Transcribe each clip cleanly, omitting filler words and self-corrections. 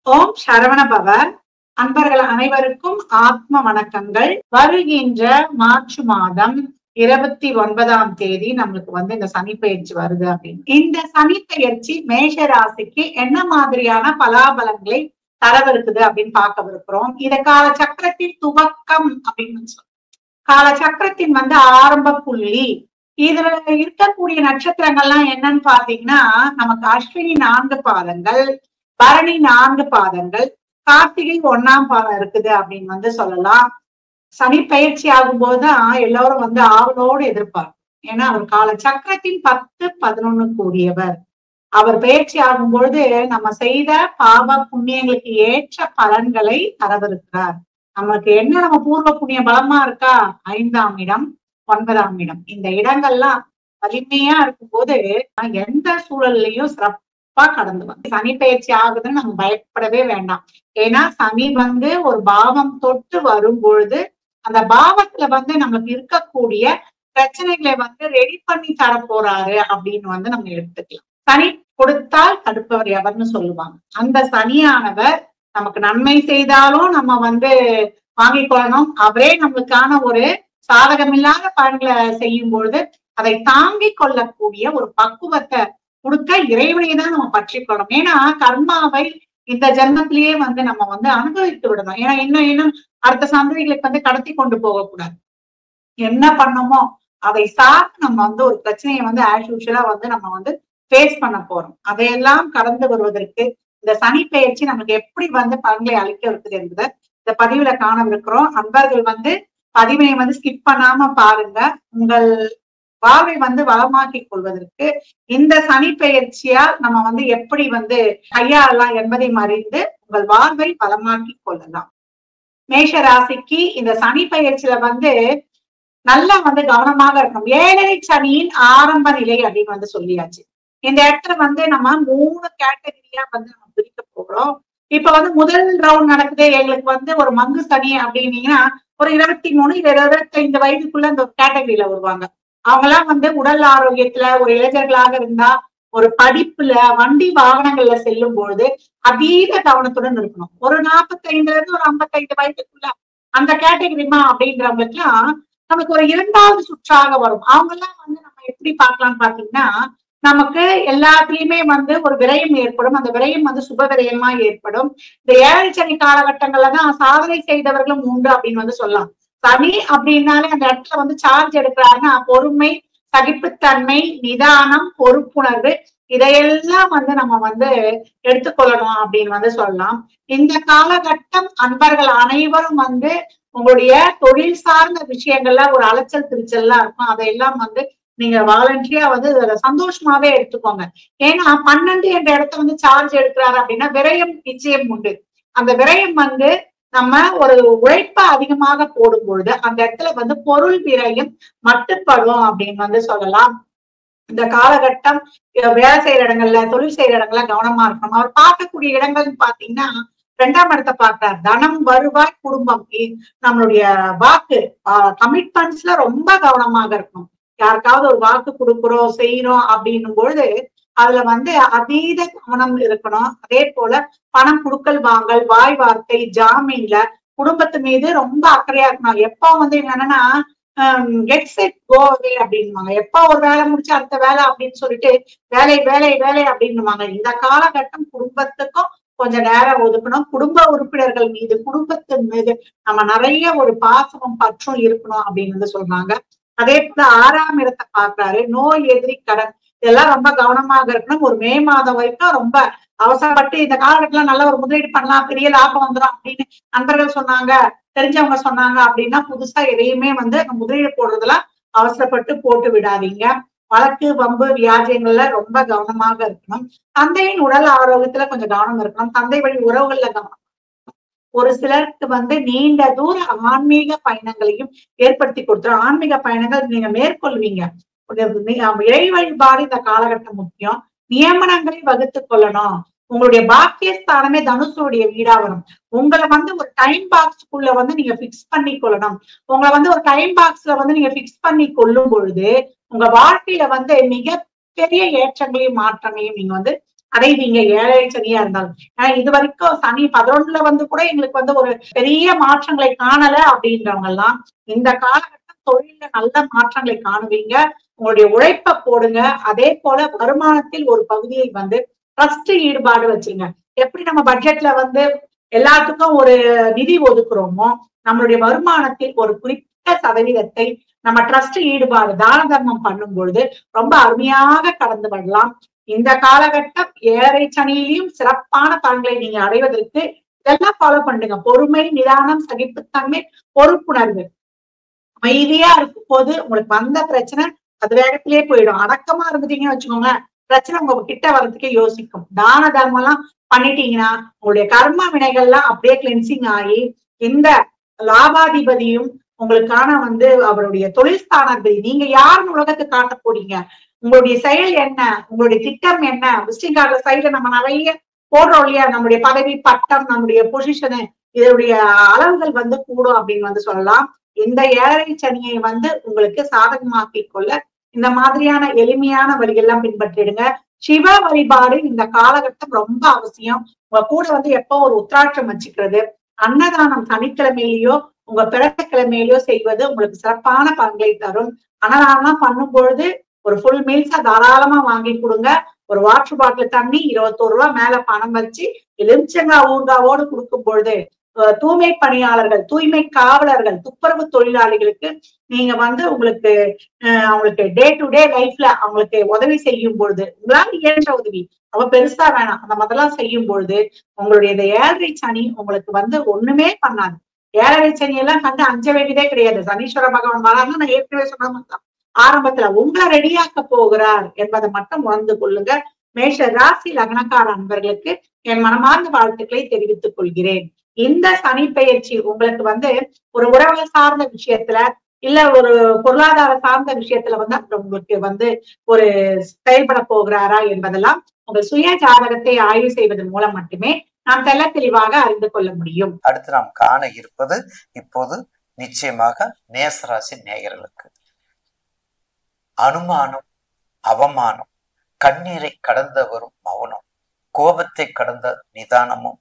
ஓம் சரவணபவ. அன்பர்கள் அனைவருக்கும் ஆத்ம வணக்கங்கள். வருகின்ற மார்ச் மாதம் 29ஆம் தேதி நம்மளுக்கு இந்த சனி பயிற்சி வருது அப்படின்னு. இந்த சனி பயிற்சி மேஷ ராசிக்கு என்ன மாதிரியான பலாபலங்களை தரவிருக்குது அப்படின்னு பார்க்கவிருக்கிறோம். இத கால சக்கரத்தின் துவக்கம் அப்படின்னு சொல்றோம். கால சக்கரத்தின் ஆரம்ப புள்ளி. இதுல இருக்கக்கூடிய நட்சத்திரங்கள்லாம் என்னன்னு பாத்தீங்கன்னா, நமக்கு அஸ்வினி 4 பாதங்கள், பரணி 4 பாதங்கள், கார்த்திகை 1ஆம் பாதம் இருக்குது அப்படின்னு சொல்லலாம். சனி பயிற்சி ஆகும் போதுதான் எல்லாரும் ஆவலோடு எதிர்பார்க்கும். ஏன்னா அவர் கால சக்கரத்தின் 10, 11 கூடியவர். அவர் பயிற்சி ஆகும் பொழுது நம்ம செய்த பாவ புண்ணியங்களுக்கு ஏற்ற பலன்களை தரவிருக்கிறார். நமக்கு என்ன நம்ம பூர்வ புண்ணிய பலமா இருக்கா? 5ஆம் இடம், 9ஆம் இடம். இந்த இடங்கள்லாம் வலிமையா இருக்கும்போது எந்த சூழல்லையும் சிறப்பா கடந்து சனி பயிற்சி ஆகுதுன்னு நம்ம பயப்படவே வேண்டாம். ஏன்னா சனி ஒரு பாவம் தொட்டு வரும் பொழுது அந்த பாவத்துல நமக்கு இருக்கக்கூடிய பிரச்சனைகளை ரெடி பண்ணி தர போறாரு அப்படின்னு நம்ம எடுத்துக்கலாம். சனி கொடுத்தால் தடுப்பவர் எவர்னு சொல்லுவாங்க. அந்த சனியானவர் நமக்கு நன்மை செய்தாலும் நம்ம வாங்கிக் கொள்ளணும். அவரே நம்மளுக்கான ஒரு சாதகமில்லாத பலன்களை செய்யும் பொழுது அதை தாங்கிக் கொள்ளக்கூடிய ஒரு பக்குவத்தை கொடுக்க இறைவனையை தான் நம்ம பற்றிக்கொள்ளணும். ஏன்னா கர்மாவை இந்த ஜென்மத்திலேயே நம்ம அனுபவித்து விடணும். ஏன்னா இன்னும் அடுத்த சந்ததிகளுக்கு கடத்தி கொண்டு போகக்கூடாது. என்ன பண்ணமோ அதை சார்ந்து நம்ம ஒரு பிரச்சனையை ஆஸ் யூஷுவலா நம்ம ஃபேஸ் பண்ண போறோம். அதையெல்லாம் கடந்து வருவதற்கு இந்த சனி பயிற்சி நமக்கு எப்படி பலன்களை அளிக்க இருக்குது என்பதை இந்த பதிவுல காணவிருக்கிறோம். அன்பர்கள் பதிவினை ஸ்கிப் பண்ணாம பாருங்க. உங்கள் வாழ்வை வளமாக்கிக் கொள்வதற்கு இந்த சனி பயிற்சியால் நம்ம எப்படி கையாளலாம் என்பதை அறிந்து உங்கள் வாழ்வை வளமாக்கிக் கொள்ளலாம். மேஷ ராசிக்கு இந்த சனி பயிற்சியில நல்லா கவனமாக இருக்கணும். 7 சனியின் ஆரம்ப நிலை அப்படின்னு சொல்லியாச்சு. இந்த இடத்துல நம்ம 3 கேட்டகரியா நம்ம பிரிக்க போகிறோம். இப்ப முதல் ரவுண்ட் நடக்குது. எங்களுக்கு ஒரு மங்கு சனி அப்படின்னீங்கன்னா ஒரு 23, 25 வயதுக்குள்ள இந்த கேட்டகரியில வருவாங்க. அவங்க எல்லாம் உடல் ஆரோக்கியத்துல ஒரு இளைஞர்களாக இருந்தா, ஒரு படிப்புல, வண்டி வாகனங்கள்ல செல்லும் பொழுது அதீத கவனத்துடன் இருக்கணும். ஒரு 45ல இருந்து ஒரு 55 வயதுக்குள்ள அந்த கேட்டகரிமா அப்படின்றவங்களுக்குலாம் நமக்கு ஒரு 2வது சுற்றாக வரும். அவங்க எல்லாம் நம்ம எப்படி பார்க்கலாம்னு பாத்தீங்கன்னா, நமக்கு எல்லாத்துலயுமே ஒரு விரயம் ஏற்படும். அந்த விரயம் சுப விரயமா ஏற்படும். இந்த 7 சனி காலகட்டங்கள்லதான் சாதனை செய்தவர்களும் உண்டு அப்படின்னு சொல்லலாம். சனி அப்படின்னாலே அந்த இடத்துல சார்ஜ் எடுக்கிறாருன்னா பொறுமை, சகிப்புத்தன்மை, நிதானம், பொறுப்புணர்வு இதையெல்லாம் நம்ம எடுத்துக்கொள்ளணும் அப்படின்னு சொல்லலாம். இந்த காலகட்டம் அன்பர்கள் அனைவரும் உங்களுடைய தொழில் சார்ந்த விஷயங்கள்ல ஒரு அலைச்சல் திருச்சல்லாம் இருக்கும். அதையெல்லாம் நீங்க வாலண்டரியா சந்தோஷமாவே எடுத்துக்கோங்க. ஏன்னா 12 என்ற இடத்த சார்ஜ் எடுக்கிறாரு அப்படின்னா விரயம் நிச்சயம் உண்டு. அந்த விரயம் நம்ம ஒரு உழைப்ப அதிகமாக போடும் பொழுது அந்த இடத்துல பொருள் விரயம் மட்டுப்படும் அப்படின்னு சொல்லலாம். இந்த காலகட்டம் வேலை செய்யற இடங்கள்ல, தொழில் செய்யற இடங்கள்ல கவனமா இருக்கணும். அவர் பார்க்கக்கூடிய இடங்கள்னு பாத்தீங்கன்னா 2ஆம் இடத்தை பார்க்கிறார். தனம், வருவாய், குடும்பம். நம்மளுடைய வாக்கு கமிட்மெண்ட்ஸ்ல ரொம்ப கவனமாக இருக்கணும். யாருக்காவது ஒரு வாக்கு கொடுக்குறோம், செய்யறோம் அப்படின்னும் பொழுது அதுல அதீத கவனம் இருக்கணும். அதே போல பணம் குடுக்கல் வாங்கல், வாய் வார்த்தை, ஜாமீன்ல குடும்பத்து மீது ரொம்ப அக்கறையா இருக்கணும். எப்ப என்னன்னா கெட் செட் கோ அவே அப்படின்னுவாங்க. எப்ப ஒரு வேலை முடிச்சு அடுத்த வேலை அப்படின்னு சொல்லிட்டு வேலை வேலை வேலை அப்படின்னுவாங்க. இந்த காலகட்டம் குடும்பத்துக்கும் கொஞ்சம் நேரம் ஒதுக்கணும். குடும்ப உறுப்பினர்கள் மீது, குடும்பத்தின் மீது நம்ம நிறைய ஒரு பாசமும் பற்றும் இருக்கணும் அப்படின்னு சொல்றாங்க. அதே போல 6ஆம் இடத்தை பார்க்கிறாரு. நோய், எதிரி, கடன் இதெல்லாம் ரொம்ப கவனமாக இருக்கணும். ஒரு மே மாதம் வரைக்கும் ரொம்ப அவசரப்பட்டு இந்த காலகட்டத்துல நல்ல ஒரு முதலீடு பண்ணலாம், பெரிய லாபம் வந்துடும் அப்படின்னு நண்பர்கள் சொன்னாங்க, தெரிஞ்சவங்க சொன்னாங்க அப்படின்னா புதுசா எதையுமே முதலீடு போடுறதெல்லாம் அவசரப்பட்டு போட்டு விடாதீங்க. வழக்கு, வம்பு, வியாஜியங்கள்ல ரொம்ப கவனமாக இருக்கணும். தந்தையின் உடல் ஆரோக்கியத்துல கொஞ்சம் கவனம் இருக்கணும். தந்தை வழி உறவுகள்ல கவனம். ஒரு சிலருக்கு நீண்ட தூர ஆன்மீக பயணங்களையும் ஏற்படுத்தி கொடுத்துரும். ஆன்மீக பயணங்கள் நீங்க மேற்கொள்வீங்க. இறை வழிபாடு இந்த காலகட்டம் முக்கியம். நியமனங்களை வகுத்துக் கொள்ளணும். உங்களுடைய பாக்கியஸ்தானமே தனுசுடைய வீடா வரும். உங்களை ஒரு டைம் பாக்ஸ்க்குள்ள நீங்க பிக்ஸ் பண்ணி கொள்ளணும். உங்களை ஒரு டைம் பாக்ஸ்ல நீங்க பிக்ஸ் பண்ணி கொள்ளும் பொழுது உங்க வாழ்க்கையில மிக பெரிய ஏற்றங்களையும் மாற்றங்களையும் நீங்க அடைவீங்க. 7 சனியா இருந்தாலும். இது வரைக்கும் சனி 11ல வந்து கூட எங்களுக்கு வந்து ஒரு பெரிய மாற்றங்களை காணல அப்படின்றவங்க எல்லாம் இந்த காலகட்டம் தொழில நல்ல மாற்றங்களை காணுவீங்க. உங்களுடைய உழைப்ப போடுங்க. அதே போல வருமானத்தில் ஒரு பகுதியை வந்து ட்ரஸ்ட் ஈடுபாடு வச்சுங்க. எப்படி நம்ம பட்ஜெட்ல வந்து எல்லாத்துக்கும் ஒரு நிதி ஒதுக்குறோமோ, நம்மளுடைய வருமானத்தில் ஒரு குறிப்பிட்ட சதவீதத்தை நம்ம ட்ரஸ்ட் ஈடுபாடு தான தர்மம் பண்ணும் பொழுது ரொம்ப அருமையாக கடந்து வரலாம். இந்த காலகட்டம் 7 சனியிலையும் சிறப்பான பலன்களை நீங்க அடைவதற்கு இதெல்லாம் ஃபாலோ பண்ணுங்க. பொறுமை, நிதானம், சகிப்புத்தன்மை, பொறுப்புணர்வு. அமைதியா இருக்கும் போது உங்களுக்கு வந்த பிரச்சனை அது வேகத்திலேயே போயிடும். அடக்கமா இருந்துட்டீங்கன்னு வச்சுக்கோங்க, பிரச்சனை உங்க கிட்ட வர்றதுக்கே யோசிக்கும். தான தர்மம் எல்லாம் பண்ணிட்டீங்கன்னா உங்களுடைய கர்ம வினைகள்லாம் அப்படியே கிளென்சிங் ஆகி இந்த லாபாதிபதியும் உங்களுக்கான வந்து அவருடைய தொழில் ஸ்தானாதிபதி நீங்க யாருன்னு உலகத்துக்கு காட்ட போறீங்க, உங்களுடைய செயல் என்ன, உங்களுடைய திட்டம் என்ன, விசிட்டிங் கார்டுல சைடுல நம்ம நிறைய போடுறோம் இல்லையா, நம்முடைய பதவி பட்டம் நம்முடைய பொசிஷனு இதனுடைய அளவுகள் வந்து கூடும் அப்படின்னு வந்து சொல்லலாம். இந்த 7 சனியை வந்து உங்களுக்கு சாதகமாக்கிக் கொள்ள இந்த மாதிரியான எளிமையான வழிகள்லாம் பின்பற்றிடுங்க. சிவ வழிபாடு இந்த காலகட்டம் ரொம்ப அவசியம். உங்க கூட வந்து எப்போ ஒரு உத்திராட்சம் வச்சுக்கிறது, அன்னதானம் சனிக்கிழமையிலயோ உங்க பிறந்த கிழமையிலயோ செய்வது உங்களுக்கு சிறப்பான பலன்களை தரும். அன்னதானம் பண்ணும் பொழுது ஒரு ஃபுல் மீல்ஸா தாராளமா வாங்கி கொடுங்க. ஒரு வாட்டர் பாட்டில் தண்ணி 21 ரூபாய் மேல பணம் வச்சு எலுமிச்சங்காய் ஊறுகாவோடு கொடுக்கும் பொழுது தூய்மை பணியாளர்கள், தூய்மை காவலர்கள், துப்புரவு தொழிலாளிகளுக்கு நீங்க வந்து உங்களுக்கு அவங்களுக்கு டே டு டே லைஃப்ல அவங்களுக்கு உதவி செய்யும் பொழுது உங்களால இயன்ற உதவி அவ பெருசா வேணாம் அந்த மாதிரிலாம் செய்யும் பொழுது உங்களுடைய இந்த 7 சனி உங்களுக்கு வந்து ஒண்ணுமே பண்ணாது. 7 சனி எல்லாம் கண்டு அஞ்ச வேண்டியதே கிடையாது. சனீஸ்வர பகவான் வராங்க. நான் ஏற்கனவே சொன்ன மாதிரி ஆரம்பத்துல உங்களை ரெடியாக்க போகிறார் என்பதை மட்டும் உணர்ந்து கொள்ளுங்க. மேஷ ராசி லக்னக்கார அன்பர்களுக்கு என் மனமார்ந்த வாழ்த்துக்களை தெரிவித்துக் கொள்கிறேன். இந்த சனி பெயர்ச்சி உங்களுக்கு வந்து ஒரு உறவு சார்ந்த விஷயத்துல இல்ல ஒரு பொருளாதார சார்ந்த விஷயத்துல வந்து உங்களுக்கு வந்து ஒரு செயல்பட போகிறாரா என்பதெல்லாம் உங்கள் சுய ஜாதகத்தை ஆய்வு செய்வதன் மூலம் மட்டுமே நாம் தெல்ல தெளிவாக அறிந்து கொள்ள முடியும். அடுத்து நாம் காண இருப்பது இப்போது நிச்சயமாக மேசராசி நேயர்களுக்கு அனுமானம், அவமானம், கண்ணீரை கடந்த வரும் மௌனம், கோபத்தை கடந்த நிதானமும்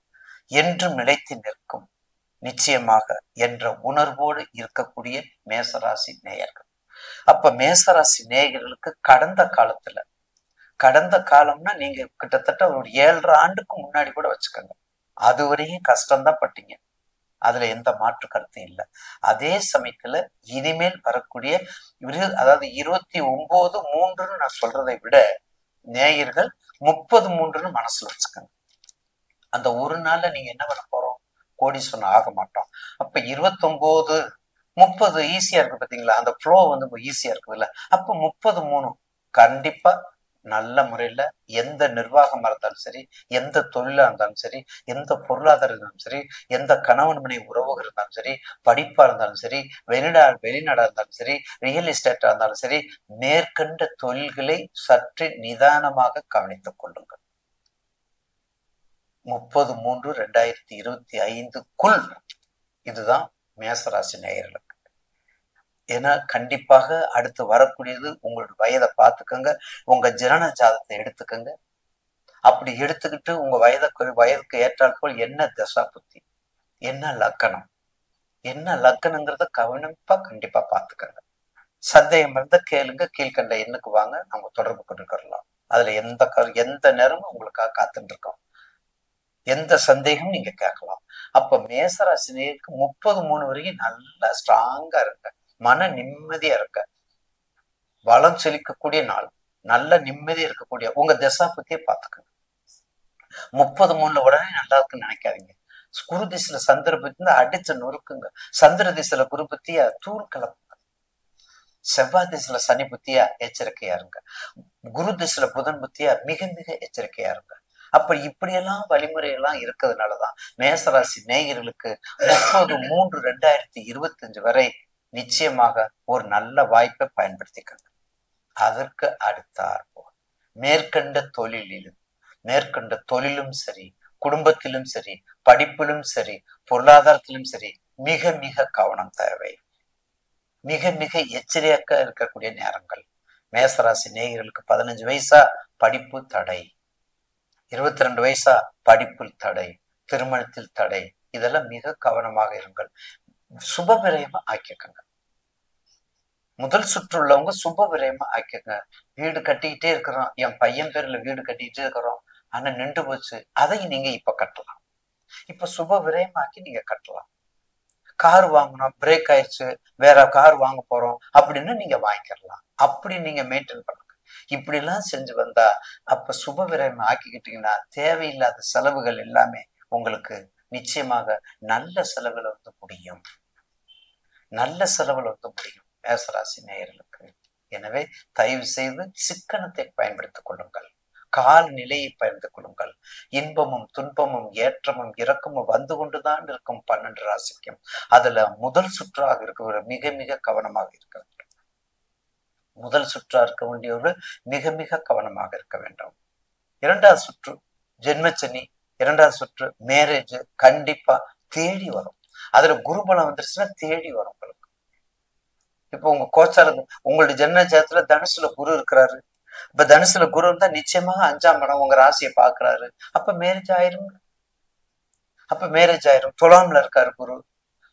என்றும் நிலைத்து நிற்கும் நிச்சயமாக என்ற உணர்வோடு இருக்கக்கூடிய மேசராசி நேயர்கள். அப்ப மேசராசி நேயர்களுக்கு கடந்த காலம்னா நீங்க கிட்டத்தட்ட ஒரு 7.5 ஆண்டுக்கு முன்னாடி கூட வச்சுக்கோங்க, அது வரையும் கஷ்டம்தான் பட்டீங்க. அதுல எந்த மாற்று கருத்தும் இல்லை. அதே சமயத்துல இனிமேல் வரக்கூடிய அதாவது 29/3 நான் சொல்றதை விட நேயர்கள் 30/3 மனசுல வச்சுக்கோங்க. அந்த ஒரு நாள்ல நீங்க என்ன பண்ண போறோம், கோடீஸ்வரன் ஆக மாட்டோம். அப்ப 29, 30 ஈஸியா இருக்கு பாத்தீங்களா, அந்த ஃப்ளோ வந்து ஈஸியா இருக்குதுல்ல. அப்ப 30/3 கண்டிப்பா நல்ல முறையில எந்த நிர்வாகமா இருந்தாலும் சரி, எந்த தொழிலா இருந்தாலும் சரி, எந்த பொருளாதாரம் இருந்தாலும் சரி, எந்த கணவன் மனைவி உறவுகள் இருந்தாலும் சரி, படிப்பா இருந்தாலும் சரி, வெளிநாடா இருந்தாலும் சரி, ரியல் எஸ்டேட்டா இருந்தாலும் சரி, மேற்கண்ட தொழில்களை சற்று நிதானமாக கவனித்துக் கொள்ளுங்கள். 30/3/2025 இதுதான் மேசராசி நேயர்களுக்கு. ஏன்னா கண்டிப்பாக அடுத்து வரக்கூடியது உங்களோட வயதை பார்த்துக்கங்க, உங்க ஜனன ஜாதத்தை எடுத்துக்கங்க. அப்படி எடுத்துக்கிட்டு உங்க வயதுக்கு ஏற்றால் போல் என்ன தசா புத்தி, என்ன லக்கணங்கிறத கண்டிப்பா பார்த்துக்கங்க. சந்தேகம் இருந்தா கேளுங்க, கீழ்கண்ட எண்ணுக்கு வாங்க, நம்ம தொடர்பு கொண்டுக்கலாம். அதுல எந்த நேரமும் உங்களுக்காக காத்துட்டு இருக்கோம். எந்த சந்தேகம் நீங்க கேட்கலாம். அப்ப மேசராசினியருக்கு 30/3 வரைக்கும் நல்லா ஸ்ட்ராங்கா இருக்க, மன நிம்மதியா இருக்க, வளம் செழிக்கக்கூடிய நாள், நல்ல நிம்மதியா இருக்கக்கூடிய உங்க தசா பத்தியே பாத்துக்கோங்க. 30/3 உடனே நல்லா இருக்குன்னு நினைக்காதீங்க. குரு திசையில சந்திர பத்தி அடிச்சு நொறுக்குங்க. சந்திர திசையில குரு பத்தியா தூள் கலப்புங்க. செவ்வாய் திசையில சனி புத்தியா எச்சரிக்கையா இருங்க. குரு திசையில புதன் புத்தியா மிக மிக எச்சரிக்கையா இருங்க. அப்ப இப்படியெல்லாம் வழிமுறைகள்லாம் இருக்கிறதுனாலதான் மேசராசி நேயர்களுக்கு 30/3/2025 வரை நிச்சயமாக ஒரு நல்ல வாய்ப்பை பயன்படுத்திக்கங்க. அதற்கு அடுத்தாற்போல் மேற்கண்ட தொழிலும் சரி, குடும்பத்திலும் சரி, படிப்பிலும் சரி, பொருளாதாரத்திலும் சரி மிக மிக கவனம் தேவை. மிக மிக எச்சரிக்கையா இருக்கக்கூடிய நேரங்கள். மேசராசி நேயர்களுக்கு 15 வயசா படிப்பு தடை, 22 வயசா படிப்பில் தடை, திருமணத்தில் தடை, இதெல்லாம் மிக கவனமாக இருங்கள். சுப விரயமா ஆக்கிக்கங்க. முதல் சுற்று உள்ளவங்க சுப விரயமா ஆக்கிக்கங்க. வீடு கட்டிக்கிட்டே இருக்கிறோம், என் பையன் பேர்ல வீடு கட்டிக்கிட்டே இருக்கிறோம், ஆனா நின்று போச்சு, அதை நீங்க இப்ப கட்டலாம். இப்ப சுப விரயமாக்கி நீங்க கட்டலாம். கார் வாங்கணும், பிரேக் ஆயிடுச்சு, வேற கார் வாங்க போறோம் அப்படின்னு நீங்க வாங்கிக்கலாம். அப்படி நீங்க மெயின்டைன் பண்ணுங்க. இப்படி எல்லாம் செஞ்சு வந்தா அப்ப சுப விரயம் ஆக்கிக்கிட்டீங்கன்னா தேவையில்லாத செலவுகள் எல்லாமே உங்களுக்கு நிச்சயமாக நல்ல செலவுல வந்து முடியும். நல்ல செலவுல வந்து முடியும் மேசராசி நேயர்களுக்கு. எனவே தயவு செய்து சிக்கனத்தை பயன்படுத்திக் கொள்ளுங்கள். கால நிலையை பயன்படுத்திக் கொள்ளுங்கள். இன்பமும் துன்பமும் ஏற்றமும் இறக்கமும் வந்து கொண்டுதான் இருக்கும் 12 ராசிக்கும். அதுல முதல் சுற்றாக இருக்கிற மிக மிக கவனமாக இருக்க வேண்டும். முதல் சுற்றா இருக்க வேண்டியவர்கள் மிக மிக கவனமாக இருக்க வேண்டும். இரண்டாவது சுற்று ஜென்மச்சனி, இரண்டாவது சுற்று மேரேஜ் கண்டிப்பா தேடி வரும். அதுல குருபலம் வந்துருச்சுன்னா தேடி வரும் உங்களுக்கு. இப்ப உங்க கோச்சாரம் உங்களுடைய ஜென்ம ஜாதத்துல தனுசுல குரு இருக்கிறாரு. இப்ப தனுசுல குரு இருந்தா நிச்சயமாக 5ஆம் இடம் உங்க ராசியை பாக்குறாரு. அப்ப மேரேஜ் ஆயிரும். அப்ப மேரேஜ் ஆயிரும். துலாம்ல இருக்காரு குரு,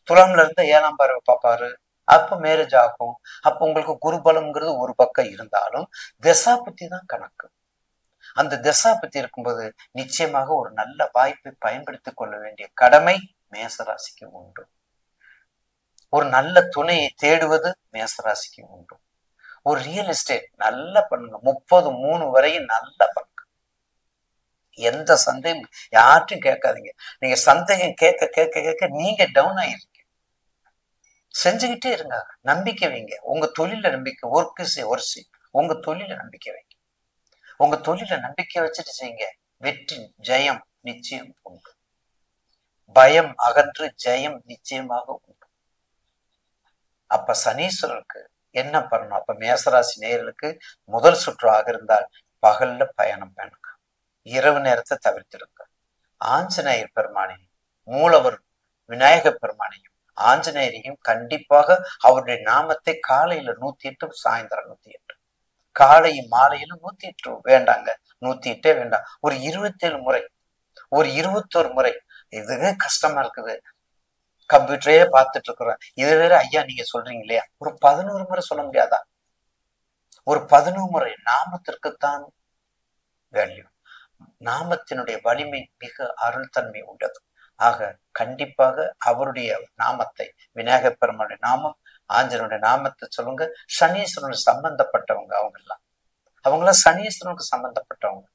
துலாம்ல இருந்தா 7ஆம் பார்வை பார்ப்பாரு. அப்ப மேரேஜ் ஆகும். அப்ப உங்களுக்கு குருபலம்ங்கிறது ஒரு பக்கம் இருந்தாலும் திசா புத்தி தான் கணக்கு. அந்த திசா புத்தி இருக்கும்போது நிச்சயமாக ஒரு நல்ல வாய்ப்பை பயன்படுத்திக் கொள்ள வேண்டிய கடமை மேசராசிக்கு உண்டு. ஒரு நல்ல துணையை தேடுவது மேசராசிக்கு உண்டு. ஒரு ரியல் எஸ்டேட் நல்லா பண்ணுங்க. 30/3 வரையும் நல்லா பண்ணுங்க. எந்த சந்தேகம் யார்ட்டும் கேட்காதீங்க. நீங்க சந்தேகம் கேட்க கேட்க கேட்க நீங்க டவுன் ஆயிருக்கீங்க. செஞ்சுக்கிட்டே இருங்க. நம்பிக்கை வைங்க. உங்க தொழில நம்பிக்கை, ஒர்க் இஸ் ஒர்சி. உங்க தொழில நம்பிக்கை வைங்க. உங்க தொழில நம்பிக்கை வச்சுட்டு செய்யுங்க. வெற்றி ஜெயம் நிச்சயம் உண்டு. பயம் அகன்று ஜெயம் நிச்சயமாக உண்டு. அப்ப சனீஸ்வரருக்கு என்ன பண்ணணும்? அப்ப மேசராசி நேயர்களுக்கு முதல் சுற்றாக இருந்தால் பகல்ல பயணம் பண்ணுங்க. இரவு நேரத்தை தவிர்த்திடுங்க. ஆஞ்சநேயர் பெருமானையும் மூலவர் விநாயக பெருமானையும் ஆஞ்சநேயரையும் கண்டிப்பாக அவருடைய நாமத்தை காலையில 108, சாயந்தரம் 108, காலையும் மாலையிலும் 108 வேண்டாங்க, 108 வேண்டாம். ஒரு 27 முறை, ஒரு 21 முறை. இதுவே கஷ்டமா இருக்குது. கம்ப்யூட்டரே பார்த்துட்டு இருக்கிறோம். இது வேற ஐயா நீங்க சொல்றீங்க இல்லையா, ஒரு 11 முறை சொல்ல முடியாதா? ஒரு 11 முறை. நாமத்திற்குத்தான் வேல்யூ. நாமத்தினுடைய வலிமை மிக அருள் தன்மை உள்ளது. ஆக கண்டிப்பாக அவருடைய நாமத்தை, விநாயக பெருமானுடைய நாமம், ஆஞ்சனுடைய நாமத்தை சொல்லுங்க. சனீஸ்வரனுடைய சம்பந்தப்பட்டவங்க அவங்கெல்லாம் சனீஸ்வரனுக்கு சம்பந்தப்பட்டவங்க.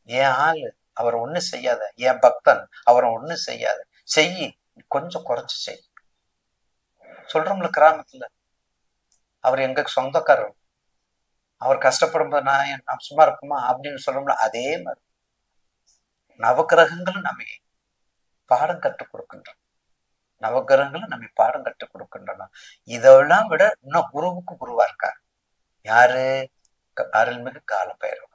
என் ஆளு அவரை ஒண்ணு செய்யாத, என் பக்தன் அவரை ஒண்ணு செய்யாத, செய்யி கொஞ்சம் குறைச்சு செய் சொல்றோம்ல. கிராமத்துல அவர் எங்க சொந்தக்காரர், அவர் கஷ்டப்படும் போது நான் சும்மா இருக்குமா அப்படின்னு சொல்றோம்ல. அதே மாதிரி நவகிரகங்களும் நம்ம பாடம் கற்றுக் கொடுக்கின்றன. நவகிரகங்களும் நம்ம பாடம் கற்றுக் கொடுக்கின்றன. இதெல்லாம் விட இன்னும் குருவுக்கு குருவா இருக்காரு. யாரு? அருள்மிகு காலபைரவர்.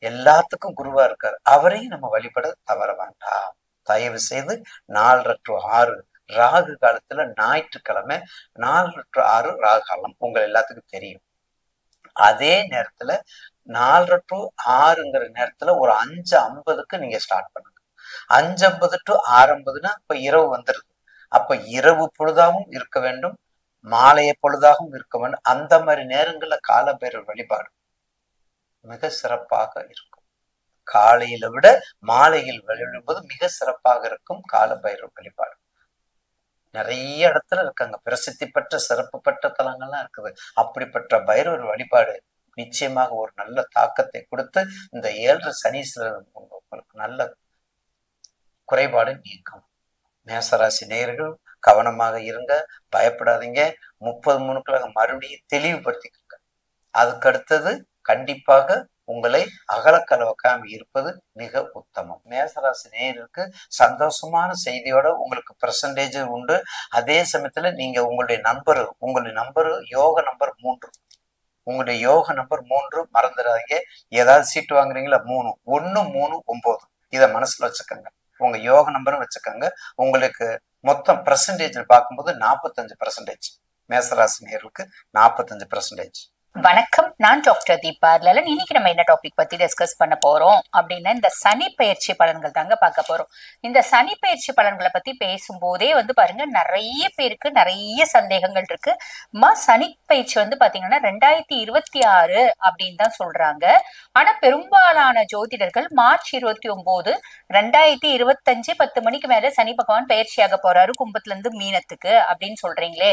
எல்லாத்துக்கும் குருவா இருக்காரு. அவரையும் நம்ம வழிபட தவற வேண்டாம். தயவு செய்து 4 to 6 ராகு காலத்துல ஞாயிற்றுக்கிழமை 4 to 6 ராகு காலம் உங்க எல்லாத்துக்கும் தெரியும். அதே நேரத்துல 4 to 6ங்கிற நேரத்துல ஒரு 5:50க்கு நீங்க ஸ்டார்ட் பண்ணுங்க. 5:50 to 6:50னா இப்ப இரவு வந்துருது. அப்ப இரவு பொழுதாகவும் இருக்க வேண்டும், மாலைய பொழுதாகவும் இருக்க வேண்டும். அந்த மாதிரி நேரங்கள்ல காலபைரவர் வழிபாடு மிக சிறப்பாக இருக்கும். காலையில விட மாலையில் வழிபடும்போது மிக சிறப்பாக இருக்கும் காலபைரவர் வழிபாடு. நிறைய இடத்துல இருக்காங்க, பிரசித்தி பெற்ற சிறப்பு பெற்ற தலங்கள்லாம் இருக்குது. அப்படிப்பட்ட பைரவர் வழிபாடு நிச்சயமாக ஒரு நல்ல தாக்கத்தை கொடுத்து இந்த 7 சனீஸ்வரர் உங்களுக்கு நல்ல குறைபாடு நீக்கும். மேசராசி நேயர்கள் கவனமாக இருங்க, பயப்படாதீங்க. 30 மறுபடியும் தெளிவுபடுத்திக்கோங்க. அதுக்கு அடுத்தது கண்டிப்பாக உங்களை அகலக்கலவக்காம இருப்பது மிக உத்தமம். மேசராசி நேயருக்கு சந்தோஷமான செய்தியோட உங்களுக்கு பெர்சன்டேஜ் உண்டு. அதே சமயத்துல நீங்க உங்களுடைய நம்பர் யோக நம்பர் 3, உங்களுடைய யோக நம்பர் 3 மறந்துடாதீங்க. ஏதாவது சீட்டு வாங்குறீங்களா? 3 1 3 9 இத மனசுல வச்சுக்கோங்க. உங்க யோக நம்பரும் வச்சுக்கோங்க. உங்களுக்கு மொத்தம் பெர்சன்டேஜ் பார்க்கும்போது 45%. மேசராசி நேயர்களுக்கு 45%. வணக்கம், நான் டாக்டர் தீபா லலன். இன்னைக்கு நம்ம என்ன டாபிக் பத்தி டிஸ்கஸ் பண்ண போறோம் அப்படின்னா, இந்த சனி பயிற்சி பலன்கள் தாங்க பார்க்க போறோம். இந்த சனி பயிற்சி பலன்களை பத்தி பேசும்போதே பாருங்க, நிறைய பேருக்கு நிறைய சந்தேகங்கள் இருக்கு. சனி பயிற்சி பாத்தீங்கன்னா 2026 அப்படின்னு தான் சொல்றாங்க. ஆனா பெரும்பாலான ஜோதிடர்கள் மார்ச் 29, 2025 10 மணிக்கு மேல சனி பகவான் பயிற்சியாக போறாரு கும்பத்துல இருந்து மீனத்துக்கு அப்படின்னு சொல்றீங்களே,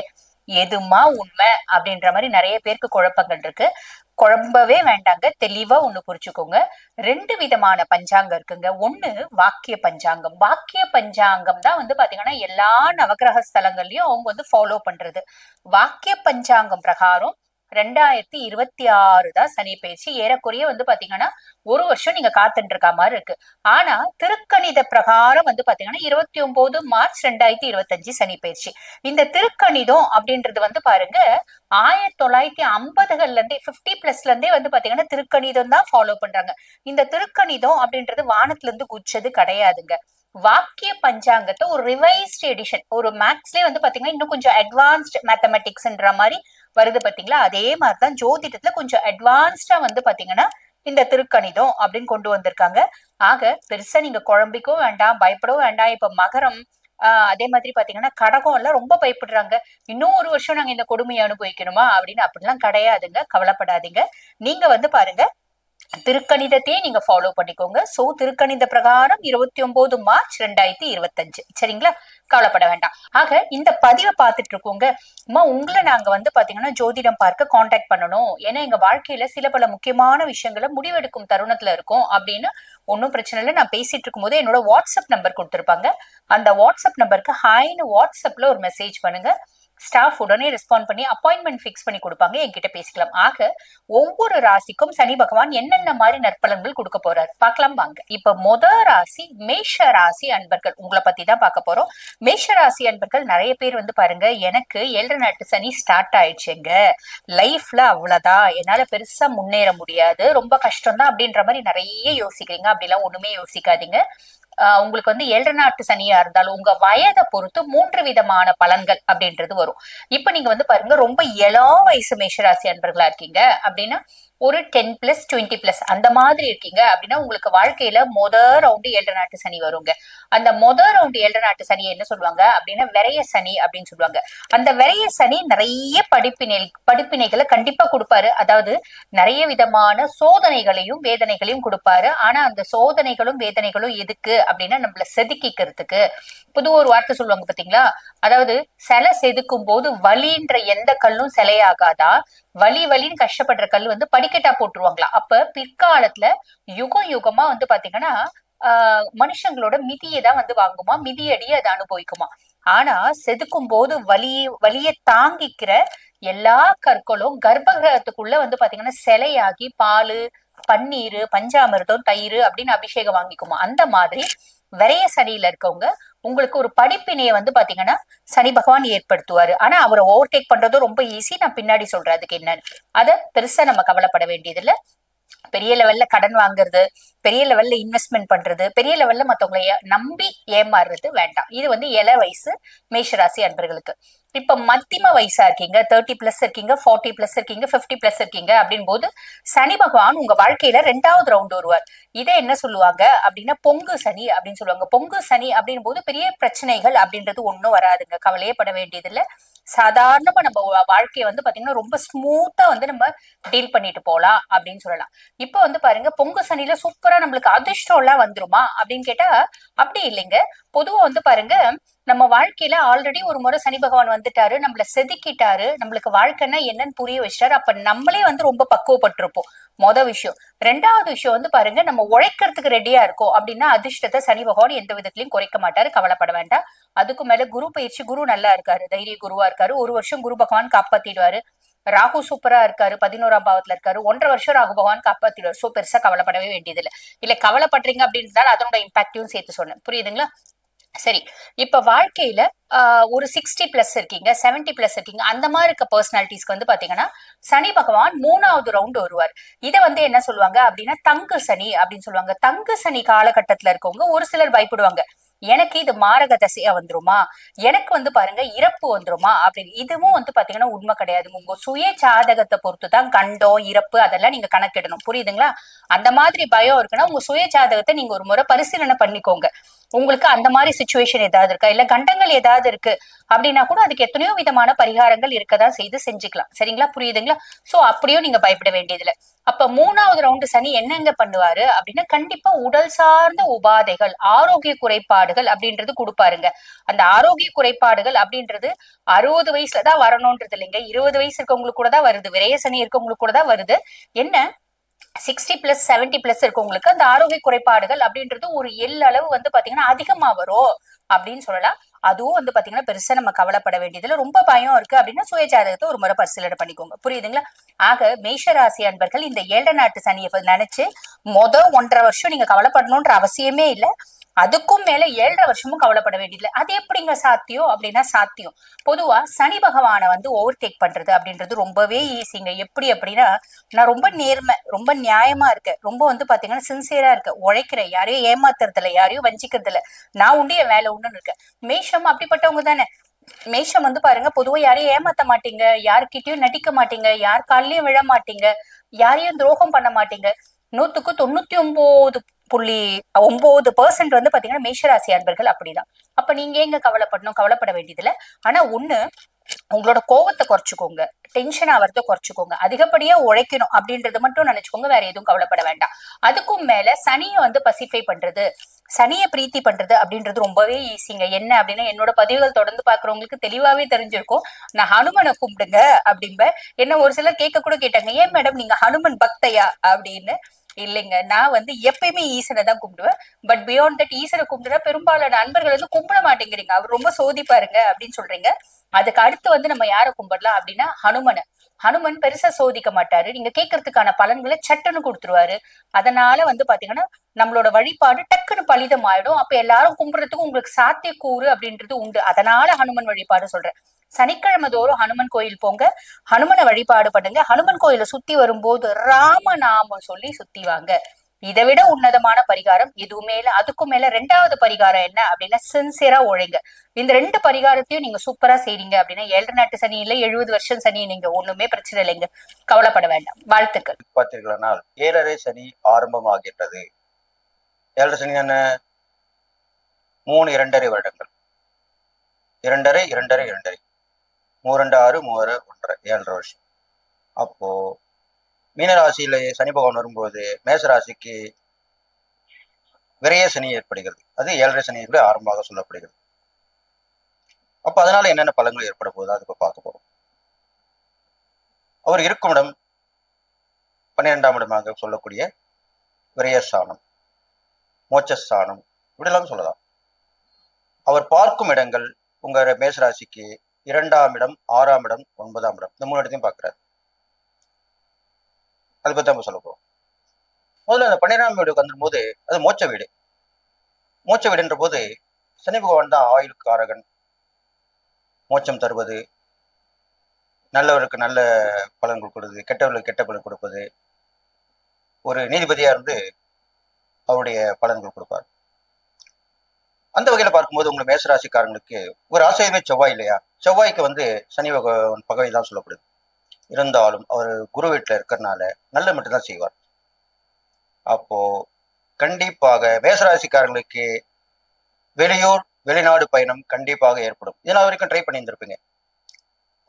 எதுமா உண்மை அப்படின்ற மாதிரி நிறைய பேருக்கு குழப்பங்கள் இருக்கு. குழம்பவே வேண்டாங்க, தெளிவா ஒண்ணு புரிச்சுக்கோங்க. 2 விதமான பஞ்சாங்கம் இருக்குங்க. ஒண்ணு வாக்கிய பஞ்சாங்கம். வாக்கிய பஞ்சாங்கம் தான் பாத்தீங்கன்னா எல்லா நவகிரக ஸ்தலங்கள்லயும் அவங்க ஃபாலோ பண்றது. வாக்கிய பஞ்சாங்கம் பிரகாரம் 2026 தான் சனி பயிற்சி. ஏறக்குறைய பாத்தீங்கன்னா ஒரு வருஷம் நீங்க காத்துட்டு இருக்க மாதிரி இருக்கு. ஆனா திருக்கணித பிரகாரம் பாத்தீங்கன்னா 29 மார்ச் 2025 சனி பயிற்சி. இந்த திருக்கணிதம் அப்படின்றது பாருங்க, 1950கள்ல இருந்தே 50+ இருந்தே பாத்தீங்கன்னா திருக்கணிதம் தான் ஃபாலோ பண்றாங்க. இந்த திருக்கணிதம் அப்படின்றது வானத்துல இருந்து குச்சது கிடையாதுங்க. வாக்கிய பஞ்சாங்கத்தை ஒரு ரிவைஸ்ட் எடிஷன், ஒரு மேக்ஸ்லயே பாத்தீங்கன்னா இன்னும் கொஞ்சம் அட்வான்ஸ்ட் மேத்தமெட்டிக்ஸ்ன்ற மாதிரி வருது பாத்தீங்களா. அதே மாதிரிதான் ஜோதிடத்துல கொஞ்சம் அட்வான்ஸ்டா பாத்தீங்கன்னா இந்த திருக்கணிதம் அப்படின்னு கொண்டு வந்திருக்காங்க. ஆக பெருசா நீங்க குழம்பிக்கவும் வேண்டாம், பயப்படவும் வேண்டாம். இப்ப மகரம் அதே மாதிரி பாத்தீங்கன்னா கடகம் எல்லாம் ரொம்ப பயப்படுறாங்க. இன்னும் ஒரு வருஷம் நாங்க இந்த கொடுமையை அனுபவிக்கணுமா அப்படின்னு. அப்படிலாம் கிடையாதுங்க, கவலைப்படாதீங்க. நீங்க பாருங்க, திருக்கணிதத்தையே நீங்க ஃபாலோ பண்ணிக்கோங்க. சோ திருக்கணித பிரகாரம் 29 மார்ச் 2025, சரிங்களா? கவலைப்பட வேண்டாம். ஆக இந்த பதிவை பார்த்துட்டு இருக்கோங்க, உங்களை நாங்க பாத்தீங்கன்னா ஜோதிடம் பார்க்க கான்டாக்ட் பண்ணணும், ஏன்னா எங்க வாழ்க்கையில சில பல முக்கியமான விஷயங்களை முடிவெடுக்கும் தருணத்துல இருக்கும் அப்படின்னு. ஒன்னும் பிரச்சனை இல்லை. நான் பேசிட்டு இருக்கும் போது என்னோட வாட்ஸ்அப் நம்பர் கொடுத்திருப்பாங்க. அந்த வாட்ஸ்அப் நம்பருக்கு ஹாய்னு வாட்ஸ்அப்ல ஒரு மெசேஜ் பண்ணுங்க. ஸ்டாஃப் உடனே ரெஸ்பாண்ட் பண்ணி அப்பாயின்மெண்ட் பிக்ஸ் பண்ணி கொடுப்பாங்க, என்கிட்ட பேசிக்கலாம். ஆக ஒவ்வொரு ராசிக்கும் சனி பகவான் என்னென்ன மாதிரி நற்பலன்கள் கொடுக்க போறாரு பார்க்கலாம் வாங்க. இப்ப ராசி மேஷ ராசி அன்பர்கள், உங்களை பத்தி தான் பார்க்க போறோம். மேஷ ராசி அன்பர்கள் நிறைய பேர் பாருங்க, எனக்கு 7 நாட்டு சனி ஸ்டார்ட் ஆயிடுச்சுங்க, லைஃப்ல அவ்வளவுதான், என்னால பெருசா முன்னேற முடியாது, ரொம்ப கஷ்டம் தான் அப்படின்ற மாதிரி நிறைய யோசிக்கிறீங்க. அப்படிலாம் ஒண்ணுமே யோசிக்காதீங்க. உங்களுக்கு 7 நாட்டு சனியா இருந்தாலும் உங்க வயதை பொறுத்து 3 விதமான பலன்கள் அப்படின்றது வரும். இப்ப நீங்க பாருங்க, ரொம்ப இளம் வயசு மேஷராசி அன்பர்களா இருக்கீங்க அப்படின்னா ஒரு 10+, 20+ அந்த மாதிரி இருக்கீங்க அப்படின்னா உங்களுக்கு வாழ்க்கையில ரவுண்டு 7 நாட்டு சனி வருங்க. அந்த ரவுண்டு 7 நாட்டு சனியை என்ன சொல்லுவாங்க அப்படின்னா விரைய சனி அப்படின்னு சொல்லுவாங்க. அந்த விரைய சனி நிறைய படிப்பினைகளை கண்டிப்பா கொடுப்பாரு. அதாவது நிறைய விதமான சோதனைகளையும் வேதனைகளையும் கொடுப்பாரு. ஆனா அந்த சோதனைகளும் வேதனைகளும் எதுக்கு அப்படின்னா நம்மள செதுக்கிக்கிறதுக்கு. புது ஒரு வார்த்தை சொல்லுவாங்க பாத்தீங்களா, அதாவது சிலை செதுக்கும் போது வலின்ற எந்த கல்லும் சிலையாகாதா, வலின்னு கஷ்டப்படுற கல் படிக்கட்டா போட்டுருவாங்களா. அப்ப பிற்காலத்துல யுகம் யுகமா பாத்தீங்கன்னா மனுஷங்களோட மிதியை தான் வாங்குமா, மிதியடியை அதை அனுபவிக்குமா. ஆனா செதுக்கும் போது வலியை தாங்கிக்கிற எல்லா கற்களும் கர்ப்பகிரகத்துக்குள்ள பாத்தீங்கன்னா சிலையாகி பாலு, பன்னீர், பஞ்சாமிர்தம், தயிர் அப்படின்னு அபிஷேகம் வாங்கிக்குமா. அந்த மாதிரி விரைய சனியில இருக்கவங்க உங்களுக்கு ஒரு படிப்பினைய பாத்தீங்கன்னா சனி பகவான் ஏற்படுத்துவாரு. ஆனா அவரை ஓவர்டேக் பண்றதும் ரொம்ப ஈஸி. நான் பின்னாடி சொல்றேன் அதுக்கு என்னன்னு. அத பெருசா நம்ம கவலைப்பட வேண்டியது இல்ல. பெரிய லெவல்ல கடன் வாங்குறது, பெரிய லெவல்ல இன்வெஸ்ட்மெண்ட் பண்றது, பெரிய லெவல்ல மத்தவங்களை நம்பி ஏமாறுறது வேண்டாம். இது இள வயசு மேஷராசி அன்பர்களுக்கு. இப்ப மத்தியம வயசா இருக்கீங்க, 30+ இருக்கீங்க, 40+ இருக்கீங்க, 50+ இருக்கீங்க அப்படின் போது சனி பகவான் உங்க வாழ்க்கையில 2வது ரவுண்ட் வருவார். இதை என்ன சொல்லுவாங்க அப்படின்னா பொங்கு சனி அப்படின்னு சொல்லுவாங்க. பொங்கு சனி அப்படின் போது பெரிய பிரச்சனைகள் அப்படின்றது ஒண்ணும் வராதுங்க, கவலையே பட வேண்டியது இல்ல. சாதாரணமா நம்ம வாழ்க்கையை பாத்தீங்கன்னா ரொம்ப ஸ்மூத்தா நம்ம டீல் பண்ணிட்டு போலாம் அப்படின்னு சொல்லலாம். இப்ப பாருங்க, பொங்கு சனியில சூப்பரா நம்மளுக்கு அதிர்ஷ்டம் எல்லாம் வந்துருமா அப்படின்னு கேட்டா அப்படி இல்லைங்க. பொதுவா பாருங்க, நம்ம வாழ்க்கையில ஆல்ரெடி ஒரு முறை சனி பகவான் வந்துட்டாரு, நம்மள செதுக்கிட்டாரு, நம்மளுக்கு வாழ்க்கைன்னா என்னன்னு புரிய வச்சிட்டாரு. அப்ப நம்மளே ரொம்ப பக்குவப்பட்டிருப்போம். விஷயம். 2வது விஷயம் பாருங்க, நம்ம உழைக்கிறதுக்கு ரெடியா இருக்கோம் அப்படின்னா அதிர்ஷ்டத்தை சனி பகவான் எந்த விதத்திலையும் குறைக்க மாட்டாரு, கவலைப்பட வேண்டாம். அதுக்கு மேல குரு பயிற்சி, குரு நல்லா இருக்காரு, தைரிய குருவா இருக்காரு. ஒரு வருஷம் குரு பகவான் காப்பாத்திடுவாரு. ராகு சூப்பரா இருக்காரு, 11ஆம் பாவத்துல இருக்காரு. 1.5 வருஷம் ராகு பகவான் காப்பாத்திடுவாரு. சோ பெருசா கவலைப்படவே வேண்டியது இல்ல கவலைப்படுறீங்க அப்படின்றதால அதனோட இம்பாக்டையும் சேர்த்து சொன்னேன், புரியுதுங்களா? சரி, இப்ப வாழ்க்கையில ஒரு 60+ இருக்கீங்க, 70+ இருக்கீங்க, அந்த மாதிரி இருக்க பர்சனாலிட்டிஸ்க்கு பாத்தீங்கன்னா சனி பகவான் 3வது ரவுண்ட் வருவார். இதை என்ன சொல்லுவாங்க அப்படின்னா தங்கு சனி அப்படின்னு சொல்லுவாங்க. தங்கு சனி காலகட்டத்துல இருக்கவங்க ஒரு சிலர் பயப்படுவாங்க. எனக்கு இது மாரக தசையா வந்துருமா, எனக்கு வந்து பாருங்க இறப்பு வந்துருமா அப்படின்னு. இதுவும் வந்து பாத்தீங்கன்னா உண்மை கிடையாது. உங்க சுய ஜாதகத்தை பொறுத்துதான் கண்டம் இறப்பு அதெல்லாம் நீங்க கணக்கிடணும். புரியுதுங்களா? அந்த மாதிரி பயம் இருக்குன்னா உங்க சுய ஜாதகத்தை நீங்க ஒரு முறை பரிசீலனை பண்ணிக்கோங்க. உங்களுக்கு அந்த மாதிரி சுச்சுவேஷன் ஏதாவது இருக்கா, இல்ல கண்டங்கள் ஏதாவது இருக்கு அப்படின்னா கூட அதுக்கு எத்தனையோ விதமான பரிகாரங்கள் இருக்கதான் செய்து செஞ்சுக்கலாம். சரிங்களா? புரியுதுங்களா? சோ அப்படியும் நீங்க பயப்பட வேண்டியதுல. அப்ப 3வது ரவுண்டு சனி என்னங்க பண்ணுவாரு அப்படின்னா, கண்டிப்பா உடல் சார்ந்த உபாதைகள், ஆரோக்கிய குறைபாடுகள் அப்படின்றது கொடுப்பாருங்க. அந்த ஆரோக்கிய குறைபாடுகள் அப்படின்றது 60 வயசுலதான் வரணும்ன்றது இல்லைங்க. 20 வயசு இருக்கவங்களுக்கு கூட தான் வருது. விரைய சனி இருக்கவங்களுக்கு கூட தான் வருது. என்ன 60+, 70+ இருக்கவங்களுக்கு அந்த ஆரோக்கிய குறைபாடுகள் அப்படின்றது ஒரு எல்லளவு வந்து பாத்தீங்கன்னா அதிகமா வரும் அப்படின்னு சொல்லலாம். அதுவும் வந்து பாத்தீங்கன்னா பெருசா நம்ம கவலைப்பட வேண்டியதுல. ரொம்ப பயம் இருக்கு அப்படின்னா சுய ஜாதகத்தை ஒரு முறை பரிசீலனை பண்ணிக்கோங்க. புரியுதுங்களா? ஆக மேஷ ராசி அன்பர்கள் இந்த 7 நாட்டு சனியை நினைச்சு 1.5 வருஷம் நீங்க கவலைப்படணும்ன்ற அவசியமே இல்லை. அதுக்கும் மேல 7.5 வருஷமும் கவலைப்பட வேண்டியதில்லை. அது எப்படிங்க சாத்தியம் அப்படின்னா, சாத்தியம். பொதுவா சனி பகவானை வந்து ஓவர்டேக் பண்றது அப்படின்றது ரொம்பவே ஈஸிங்க. எப்படி அப்படின்னா, நான் ரொம்ப நேர்மை, ரொம்ப நியாயமா இருக்கேன், ரொம்ப வந்து பாத்தீங்கன்னா சின்சியரா இருக்கேன், உழைக்கிறேன், யாரையும் ஏமாத்துறது இல்ல, யாரையும் வஞ்சிக்கிறது இல்ல, நான் உண்டு என் வேலை உண்டுன்னு இருக்கேன். மேஷம் அப்படிப்பட்டவங்க தானே. மேஷம் வந்து பாருங்க பொதுவா யாரையும் ஏமாத்த மாட்டீங்க, யாருக்கிட்டயும் நடிக்க மாட்டீங்க, யார் கால்லயும் விழ மாட்டீங்க, யாரையும் துரோகம் பண்ண மாட்டீங்க. 100க்கு 99.9% வந்து பாத்தீங்கன்னா மேஷராசி அன்பர்கள் அப்படிதான். அப்ப நீங்க எங்க கவலைப்படணும்? கவலைப்பட வேண்டியதுல. ஆனா ஒண்ணு, உங்களோட கோவத்தை குறைச்சுக்கோங்க, டென்ஷன் ஆகிறத குறைச்சுக்கோங்க, அதிகப்படியா உழைக்கணும் அப்படின்றத மட்டும் நினைச்சுக்கோங்க. வேற எதுவும் கவலைப்பட வேண்டாம். அதுக்கும் மேல சனியை வந்து பசிஃபை பண்றது, சனியை பிரீத்தி பண்றது அப்படின்றது ரொம்பவே ஈஸிங்க. என்ன அப்படின்னா, என்னோட பதிவுகள் தொடர்ந்து பாக்குறவங்களுக்கு தெளிவாவே தெரிஞ்சிருக்கும். நான் ஹனுமனை கும்பிடுங்க அப்படிம்ப. என்ன ஒரு சிலர் கேட்க கூட கேட்டாங்க, ஏன் மேடம் நீங்க ஹனுமன் பக்தையா அப்படின்னு. இல்லைங்க, நான் வந்து எப்பயுமே ஈசனை தான் கும்பிடுவேன். பட் பியாண்ட் தட், ஈசனை கும்பிடுறா பெரும்பாலான அன்பர்கள் வந்து கும்பிட மாட்டேங்கிறீங்க, அவர் ரொம்ப சோதிப்பாருங்க அப்படின்னு சொல்றீங்க. அதுக்கு அடுத்து வந்து நம்ம யாரை கும்பிடலாம் அப்படின்னா ஹனுமனை. ஹனுமன் பெருசா சோதிக்க மாட்டாரு, நீங்க கேட்கறதுக்கான பலன்களை சட்டுன்னு கொடுத்துருவாரு. அதனால வந்து பாத்தீங்கன்னா நம்மளோட வழிபாடு டக்குன்னு பலிதம் ஆயிடும். அப்ப எல்லாரும் கும்பிடுறதுக்கு உங்களுக்கு சாத்தியக்கூறு அப்படின்றது உண்டு. அதனால ஹனுமன் வழிபாடு சொல்றேன். சனிக்கிழமை தோறும் ஹனுமன் கோயில் போங்க, ஹனுமனை வழிபாடு பண்ணுங்க. ஹனுமன் கோயிலை சுத்தி வரும்போது ராமநாமம் சொல்லி சுத்தி வாங்க. இதை விட உன்னதமான பரிகாரம் எதுவுமே இல்ல. அதுக்கும் மேல 2வது பரிகாரம் என்ன அப்படின்னா, சின்சியரா உழைங்க. இந்த 2 பரிகாரத்தையும் நீங்க சூப்பரா செய்றீங்க அப்படின்னா 7 நாட்டு சனி இல்ல 70 வருஷம் சனி, நீங்க ஒண்ணுமே பிரச்சனை இல்லைங்க, கவலைப்பட வேண்டாம். வாழ்த்துக்கள். பார்த்தீர்களானால் 7.5 சனி ஆரம்பமாகின்றது. 7.5 சனி என்ன? 3 2.5 வருடங்கள். 2.5 2.5 2.5 3 2 6 3 1 7.5 வருஷம். அப்போ மீனராசியில சனி பகவான் வரும்போது மேசராசிக்கு விரைய சனி ஏற்படுகிறது. அது 7.5 சனியுடைய ஆரம்பமாக சொல்லப்படுகிறது. அப்ப அதனால என்னென்ன பலன்கள் ஏற்பட போகுது அது இப்ப பார்க்க போறோம். அவர் இருக்கும் இடம் 12ஆம் இடமாக சொல்லக்கூடிய விரயஸ்தானம், மோட்சஸ்தானம், இப்படிலாம் சொல்லலாம். அவர் பார்க்கும் இடங்கள் உங்க மேசராசிக்கு 2ஆம் இடம், 6ஆம் இடம், 9ஆம் இடம், இந்த 3 இடத்தையும் பார்க்கிறார். அதை பத்தி நம்ம சொல்ல போறோம். முதல்ல அந்த 12ஆம் வீடு வந்துடும் போது அது மோட்ச வீடு. மோட்ச வீடுன்ற போது சனி பகவான் தான் ஆயுளுக்காரகன், மோட்சம் தருவது, நல்லவருக்கு நல்ல பலன் கொடுக்கிறது, கெட்டவர்களுக்கு கெட்ட பலன் கொடுப்பது, ஒரு நீதிபதியா இருந்து அவருடைய பலன்கள் கொடுப்பார். அந்த வகையில பார்க்கும்போது உங்களை மேசராசிக்காரங்களுக்கு ஒரு ஆசையமே செவ்வாய் இல்லையா? செவ்வாய்க்கு வந்து சனி பகவான் பகவை தான் சொல்லப்படுது. இருந்தாலும் அவர் குரு வீட்டுல இருக்கிறதுனால நல்ல மட்டும்தான் செய்வார். அப்போ கண்டிப்பாக மேசராசிக்காரங்களுக்கு வெளியூர் வெளிநாடு பயணம் கண்டிப்பாக ஏற்படும். இதெல்லாம் வரைக்கும் ட்ரை பண்ணி இருந்திருப்பீங்க.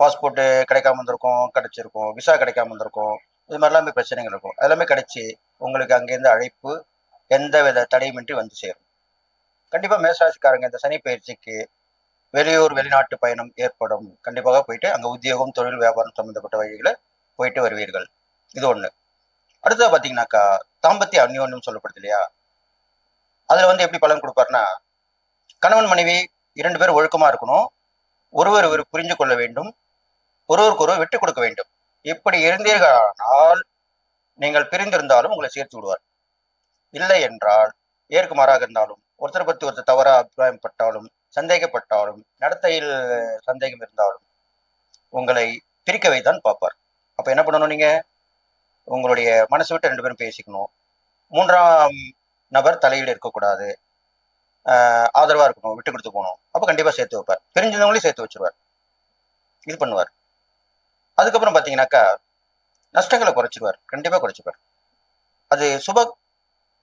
பாஸ்போர்ட் கிடைக்காம இருந்திருக்கும், கிடைச்சிருக்கும், விசா கிடைக்காம இருந்திருக்கும், இது மாதிரிலாமே பிரச்சனைகள் இருக்கும். அதெல்லாமே கிடைச்சி உங்களுக்கு அங்கேருந்து அழைப்பு எந்த வித தடையுமின்றி வந்து சேரும். கண்டிப்பா மேசராசிக்காரங்க இந்த சனி பயிற்சிக்கு வெளியூர் வெளிநாட்டு பயணம் ஏற்படும். கண்டிப்பாக போயிட்டு அங்க உத்தியோகம், தொழில், வியாபாரம் சம்பந்தப்பட்ட வழிகளை போயிட்டு வருவீர்கள். இது ஒண்ணு. அடுத்தது பாத்தீங்கன்னாக்கா தாம்பத்திய அந்யோன்யம் சொல்லப்படுது இல்லையா? அதுல வந்து எப்படி பலன் கொடுப்பாருன்னா, கணவன் மனைவி 2 பேரும் ஒழுக்கமா இருக்கணும், ஒருவர் புரிஞ்சு கொள்ள வேண்டும், ஒருவருக்கு விட்டு கொடுக்க வேண்டும். இப்படி இருந்தீர்களானால் நீங்கள் பிரிந்திருந்தாலும் உங்களை சேர்த்து விடுவார். இல்லை என்றால் ஏற்கு மாறாக இருந்தாலும், ஒருத்தர் பற்றி ஒருத்தர் தவறா அபிப்பிராயப்பட்டாலும், சந்தேகப்பட்டாலும், நடத்தையில் சந்தேகம் இருந்தாலும் உங்களை பிரிக்க வைத்தான் பார்ப்பார். அப்ப என்ன பண்ணணும்? நீங்க உங்களுடைய மனசு விட்டு 2 பேரும் பேசிக்கணும். 3ஆம் நபர் தலையீடு இருக்கக்கூடாது. ஆதரவா இருக்கணும், விட்டு கொடுத்து போகணும். அப்ப கண்டிப்பா சேர்த்து வைப்பார். தெரிஞ்சவங்களையும் சேர்த்து வச்சிருவார், இது பண்ணுவார். அதுக்கப்புறம் பாத்தீங்கன்னாக்கா நஷ்டங்களை குறைச்சிருவார், கண்டிப்பா குறைச்சிருவார். அது சுப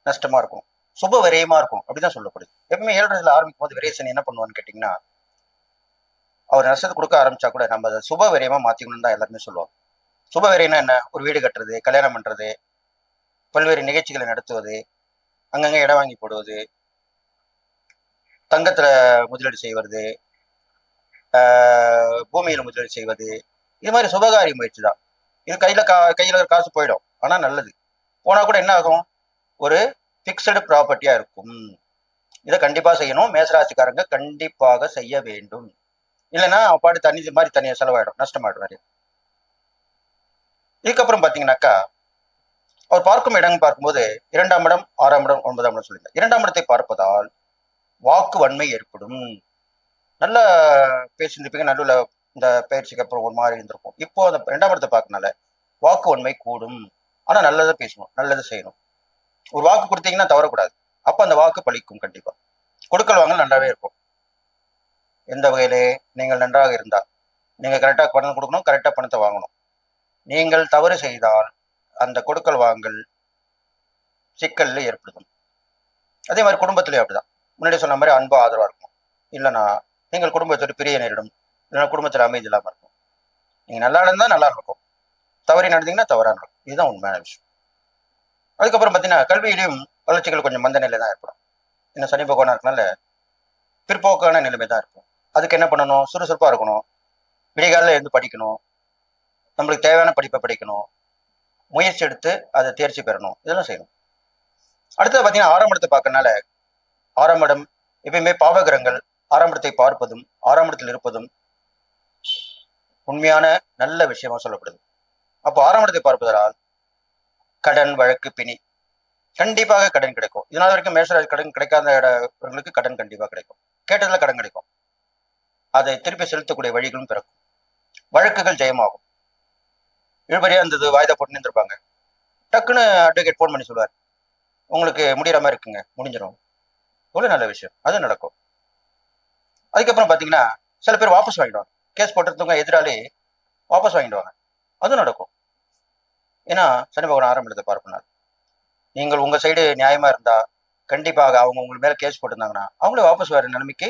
நஷ்டமா இருக்கும், சுப விரயமா இருக்கும், அப்படிதான் சொல்லப்படுது. எப்பவுமே 7ல் ஆரம்பிக்கும் போது விரயசனி என்ன பண்ணுவான்னு கேட்டீங்கன்னா, அவர் நஷ்டத்தை கொடுக்க ஆரம்பிச்சா கூட நம்ம அதை சுப விரயமா மாத்திக்கணும்னு தான் எல்லாருமே சொல்லுவாங்க. சுப விரயம்னா என்ன? ஒரு வீடு கட்டுறது, கல்யாணம் பண்றது, பல்வேறு நிகழ்ச்சிகளை நடத்துவது, அங்கங்க இடம் வாங்கி போடுவது, தங்கத்துல முதலீடு செய்வது, பூமியில முதலீடு செய்வது, இது மாதிரி சுபகாரிய முயற்சி தான். இது கையில காசு போயிடும், ஆனா நல்லது. போனா கூட என்ன ஆகும்? ஒரு பிக்சடு ப்ராப்பர்ட்டியா இருக்கும். இதை கண்டிப்பா செய்யணும், மேசராசிக்காரங்க கண்டிப்பாக செய்ய வேண்டும். இல்லைன்னா பாட்டு தண்ணியை செலவாயிடும், நஷ்டமாயிடும் நிறைய. இதுக்கப்புறம் பாத்தீங்கன்னாக்கா அவர் பார்க்கும் இடம் பார்க்கும்போது 2ஆம் இடம், 6ஆம் இடம், 9ஆம் இடம் சொல்லியிருந்தார். 2ஆம் இடத்தை பார்ப்பதால் வாக்கு வன்மை ஏற்படும். நல்ல பேசியிருந்திருப்பீங்க, நடுவில் இந்த பயிற்சிக்கு அப்புறம் ஒரு மாதிரி இருந்திருக்கும். இப்போ அந்த 2ஆம் இடத்தை பார்க்கறனால வாக்கு வன்மை கூடும். ஆனா நல்லதை பேசணும், நல்லதை செய்யணும். ஒரு வாக்கு கொடுத்தீங்கன்னா தவறக்கூடாது, அப்ப அந்த வாக்கு பலிக்கும். கண்டிப்பா கொடுக்கல் வாங்கல் நன்றாவே இருக்கும். எந்த வகையிலே நீங்கள் நன்றாக இருந்தால் நீங்க கரெக்டாக பணம் கொடுக்கணும், கரெக்டா பணத்தை வாங்கணும். நீங்கள் தவறு செய்தால் அந்த கொடுக்கல் வாங்கல் சிக்கல்ல ஏற்படுத்தும். அதே மாதிரி குடும்பத்திலேயே அப்படிதான். முன்னாடி சொன்ன மாதிரி அன்பு ஆதரவா இருக்கும். இல்லைன்னா நீங்கள் குடும்பத்தோடு பிரிய நேரிடும், இல்லைன்னா குடும்பத்தில் அமைதி இல்லாமல் இருக்கும். நீங்க நல்லா இருந்தா நல்லா இருக்கும், தவறி நடந்தீங்கன்னா தவறா நடக்கும். இதுதான் உண்மையான விஷயம். அதுக்கப்புறம் பார்த்தீங்கன்னா கல்வியிலையும் வளர்ச்சிகள் கொஞ்சம் மந்த நிலை தான் ஏற்படும். இன்னும் சனி பகவானா இருக்கனால பிற்போக்கான நிலைமை தான் இருக்கும். அதுக்கு என்ன பண்ணணும்? சுறுசுறுப்பா இருக்கணும், விடிகாலில் இருந்து படிக்கணும், நம்மளுக்கு தேவையான படிப்பை படிக்கணும், முயற்சி எடுத்து அதை தேர்ச்சி பெறணும், இதெல்லாம் செய்யணும். அடுத்தது பார்த்தீங்கன்னா 6ஆம் இடத்தை பார்க்கறனால 6ஆம் இடம் எப்பயுமே பாவகிரகங்கள் 6ஆம் இடத்தை பார்ப்பதும் 6ஆம் இடத்தில் இருப்பதும் உண்மையான நல்ல விஷயமா சொல்லப்படுது. அப்போ 6ஆம் இடத்தை பார்ப்பதால் கடன், வழக்கு, பிணி, கண்டிப்பாக கடன் கிடைக்கும். இதனால வரைக்கும் மேஷராசி கடன் கிடைக்காத இடங்களுக்கு கடன் கண்டிப்பாக கிடைக்கும். கேட்டதுல கடன் கிடைக்கும், அதை திருப்பி செலுத்தக்கூடிய வழிகளும் பிறக்கும். வழக்குகள் ஜெயமாகும். இழுபறியா இருந்தது, வாய்தா போட்டு நின்றுருப்பாங்க, டக்குன்னு அட்வொகேட் ஃபோன் பண்ணி சொல்லுவார், உங்களுக்கு முடிகிற மாதிரி இருக்குங்க, முடிஞ்சிடும். எவ்வளோ நல்ல விஷயம், அது நடக்கும். அதுக்கப்புறம் பார்த்தீங்கன்னா சில பேர் வாபஸ் வாங்கிடுவாங்க, கேஸ் போட்டுறதுங்க எதிராளி வாபஸ் வாங்கிடுவாங்க, அதுவும் நடக்கும். ஏன்னா சனி பகவான் 6ஆம் இடத்தை பார்ப்பனார். நீங்கள் உங்க சைடு நியாயமா இருந்தா கண்டிப்பாக அவங்க உங்களுக்கு மேல கேஸ் போட்டிருந்தாங்கன்னா அவங்களே வாபஸ் வர நிலைமைக்கு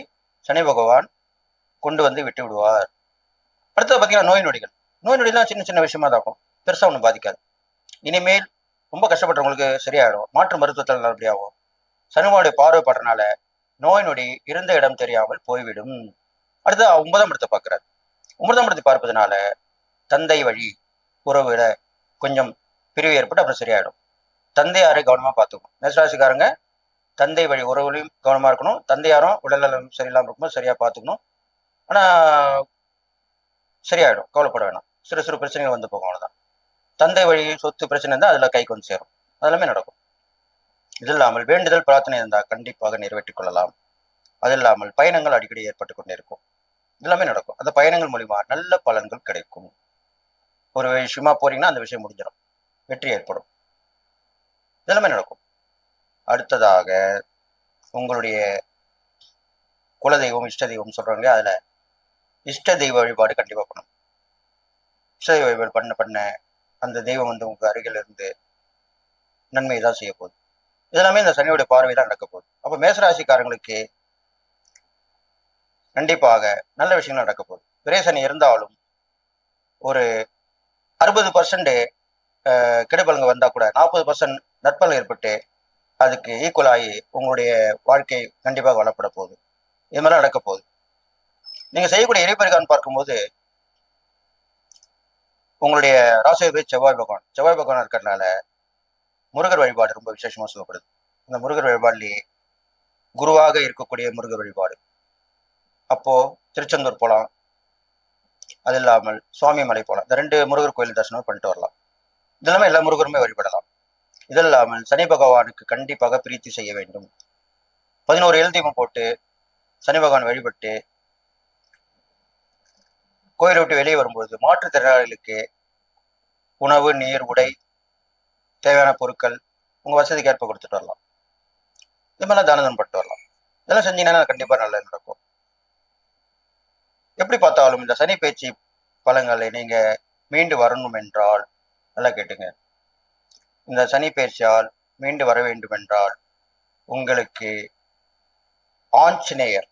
சனி பகவான் கொண்டு வந்து விட்டு விடுவார். அடுத்தது பார்த்தீங்கன்னா நோய் நொடிலாம் சின்ன சின்ன விஷயமா தான் இருக்கும், பெருசா ஒன்றும் பாதிக்காது. இனிமேல் ரொம்ப கஷ்டப்பட்டவங்களுக்கு சரியாயிடும், மாற்று மருத்துவத்தில் நல்லபடியாகும். சனிமாவுடைய பார்வைப்படுறதுனால நோய் நொடி இருந்த இடம் தெரியாமல் போய்விடும். அடுத்து 9ஆம் இடத்தை பார்க்கிறார். 9ஆம் இடத்தை பார்ப்பதனால தந்தை வழி உறவுல கொஞ்சம் பிரிவு ஏற்பட்டு அப்புறம் சரியாயிடும். தந்தையாரை கவனமா பார்த்துக்கணும். மேசராசிக்காரங்க தந்தை வழி உறவுலையும் கவனமா இருக்கணும். தந்தையாரும் உடல்நலம் சரியில்லாமல் இருக்கும்போது சரியா பார்த்துக்கணும். ஆனா சரியாயிடும், கவலைப்பட வேணாம். சிறு சிறு பிரச்சனைகள் வந்து போகும், அவ்வளவுதான். தந்தை வழி சொத்து பிரச்சனை இருந்தால் அதில் கைக்கு வந்து சேரும், அதெல்லாமே நடக்கும். இது இல்லாமல் வேண்டுதல் பிரார்த்தனை இருந்தால் கண்டிப்பாக நிறைவேற்றிக் கொள்ளலாம். அது இல்லாமல் பயணங்கள் அடிக்கடி ஏற்பட்டு கொண்டே இருக்கும், எல்லாமே நடக்கும். அந்த பயணங்கள் மூலியமா நல்ல பலன்கள் கிடைக்கும். ஒரு விஷயமா போறீங்கன்னா அந்த விஷயம் முடிஞ்சிடும், வெற்றி ஏற்படும், இதெல்லாமே நடக்கும். அடுத்ததாக உங்களுடைய குலதெய்வம், இஷ்ட தெய்வம் சொல்றாங்க, அதுல இஷ்ட தெய்வ வழிபாடு கண்டிப்பா பண்ணணும். இஷ்ட தெய்வ வழிபாடு பண்ண பண்ண அந்த தெய்வம் வந்து உங்க அருகில் இருந்து நன்மை தான் செய்ய போகுது. இதெல்லாமே இந்த சனியோட பார்வை தான் நடக்க போகுது. அப்ப மேசராசிக்காரங்களுக்கு கண்டிப்பாக நல்ல விஷயங்கள் நடக்க போகுது. விரேசனி இருந்தாலும் ஒரு 60% கெடுபலங்க வந்தா கூட 40% நற்பலன் ஏற்பட்டு அதுக்கு ஈக்குவல் ஆகி உங்களுடைய வாழ்க்கை கண்டிப்பாக வளப்பட போகுது. இது மாதிரிலாம் நடக்க போகுது. நீங்க செய்யக்கூடிய இறைப்பரிகாரம் பார்க்கும்போது உங்களுடைய ராசியை செவ்வாய் பகவான் இருக்கிறதுனால முருகர் வழிபாடு ரொம்ப விசேஷமா சொல்லப்படுது. இந்த முருகர் வழிபாடுலேயே குருவாக இருக்கக்கூடிய முருகர் வழிபாடு. அப்போ திருச்செந்தூர் போகலாம், அது இல்லாமல் சுவாமி மலை போகலாம். இந்த 2 முருகர் கோயில் தரிசனம் பண்ணிட்டு வரலாம். இதெல்லாமே எல்லா முருகருமே வழிபடலாம். இது இல்லாமல் சனி பகவானுக்கு கண்டிப்பாக பிரீத்தி செய்ய வேண்டும். 11 எல் தீபம் போட்டு சனி பகவான் வழிபட்டு கோயிலை விட்டு வெளியே வரும்போது மாற்றுத்திறனாளிகளுக்கு உணவு, நீர், உடை, தேவையான பொருட்கள் உங்க வசதிக்கு ஏற்ப கொடுத்துட்டு வரலாம். இது மாதிரிலாம் தானதம் பட்டு வரலாம். இதெல்லாம் செஞ்சீங்கன்னா கண்டிப்பா நல்லது நடக்கும். எப்படி பார்த்தாலும் இந்த சனி பயிற்சி பலன்களை நீங்க மீண்டு வரணும் என்றால், நல்லா கேட்டுங்க, இந்த சனி பயிற்சியால் மீண்டு வர வேண்டும் என்றால் உங்களுக்கு ஆஞ்சநேயர்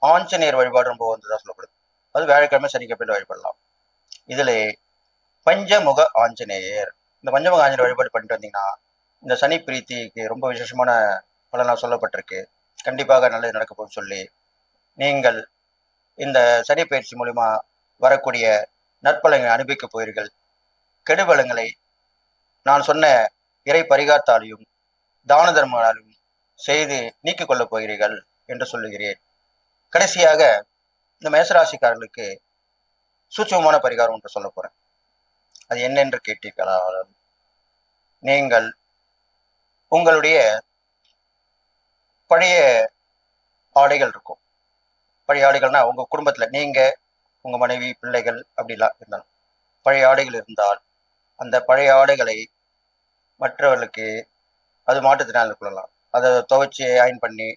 ஆஞ்சநேயர் வழிபாடு ரொம்ப வந்ததா சொல்லப்படுது. அது வியாழக்கிழமை சனிக்கிழமை வழிபடலாம். இதுல பஞ்சமுக ஆஞ்சநேயர், இந்த பஞ்சமுக ஆஞ்சநேயர் வழிபாடு பண்ணிட்டு வந்தீங்கன்னா இந்த சனி பிரீத்திக்கு ரொம்ப விசேஷமான பலனாக சொல்லப்பட்டிருக்கு. கண்டிப்பாக நல்லது நடக்க போகுன்னு சொல்லி நீங்கள் இந்த சனி பயிற்சி மூலிமா வரக்கூடிய நற்பலங்களை அனுபவிக்க போகிறீர்கள். கெடுபலங்களை நான் சொன்ன இறை பரிகாரத்தாலையும் தான தர்மங்களாலும் செய்து நீக்கிக் கொள்ளப் போகிறீர்கள் என்று சொல்லுகிறேன். கடைசியாக இந்த மேசராசிக்காரர்களுக்கு சூட்சமமான பரிகாரம் ஒன்று சொல்ல போறேன். அது என்னென்று கேட்டீர்களா? நீங்கள் உங்களுடைய பழைய ஆடைகள் இருக்கும். பழைய ஆடைகள்னா உங்க குடும்பத்துல நீங்க, உங்க மனைவி, பிள்ளைகள் அப்படிலாம் இருந்தாலும் பழைய ஆடைகள் இருந்தால் அந்த பழைய ஆடைகளை மற்றவர்களுக்கு, அது மாற்றுத்திறனாளி கொள்ளலாம், அதை துவைச்சி அயன் பண்ணி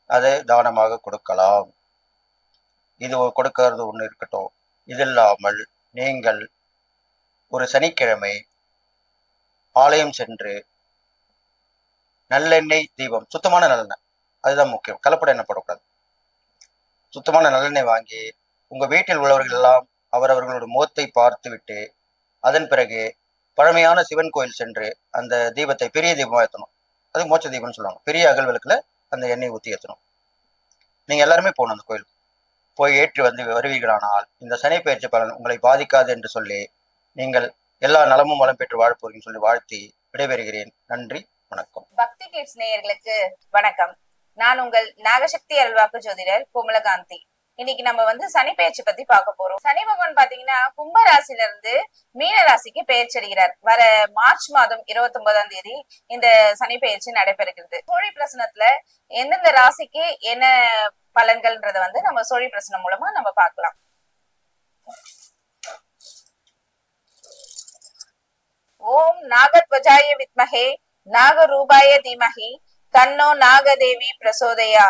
அதை தானமாக கொடுக்கலாம். இது கொடுக்கறது ஒன்று இருக்கட்டும். இது இல்லாமல் நீங்கள் ஒரு சனிக்கிழமை ஆலயம் சென்று நல்லெண்ணெய் தீபம், சுத்தமான நல்லெண்ணெய், அதுதான் முக்கியம், கலப்படம் எண்ணெய் போடக்கூடாது. சுத்தமான நல்லெண்ணெய் வாங்கி உங்க வீட்டில் உள்ளவர்கள் எல்லாம் அவரவர்களோட முகத்தை பார்த்து விட்டு அதன் பிறகு பழமையான சிவன் கோயில் சென்று அந்த தீபத்தை பெரிய தீபமாக ஏற்றணும். அது மோட்ச தீபம்னு சொல்லுவாங்க. பெரிய அகல் விளக்குல அந்த எண்ணெய் ஊற்றி ஏற்றணும். நீங்க எல்லாருமே போகணும் அந்த கோயிலுக்கு. போய் ஏற்றி வந்து வருவீர்களானால் இந்த சனி பயிற்சி பலன் உங்களை பாதிக்காது என்று சொல்லி நீங்கள் எல்லா நலமும் வளம் பெற்று வாழ போறீங்கன்னு சொல்லி வாழ்த்தி விடைபெறுகிறேன். நன்றி, வணக்கம். பக்தி கிட்ஸ் நேயர்களுக்கு வணக்கம். நான் உங்கள் நாகசக்தி அல்வாக்கு ஜோதிடர் கோமலகாந்தி. இன்னைக்கு நம்ம வந்து சனி பெயர்ச்சி பத்தி பார்க்க போறோம். சனி பகவான் பாத்தீங்கன்னா கும்ப ராசில இருந்து மீன ராசிக்கு பெயர்ச்சி அடைகிறார். வர மார்ச் மாதம் 29ஆம் தேதி இந்த சனி பெயர்ச்சி நடைபெறுகிறது. சோழி பிரசனத்துல எந்தெந்த ராசிக்கு என்ன பலன்கள்ன்றத வந்து நம்ம சோழி பிரசனம் மூலமா நம்ம பார்க்கலாம். ஓம் நாகத்வஜாய வித்மஹே நாகரூபாய தீமஹி தன்னோ நாகதேவி பிரசோதயா.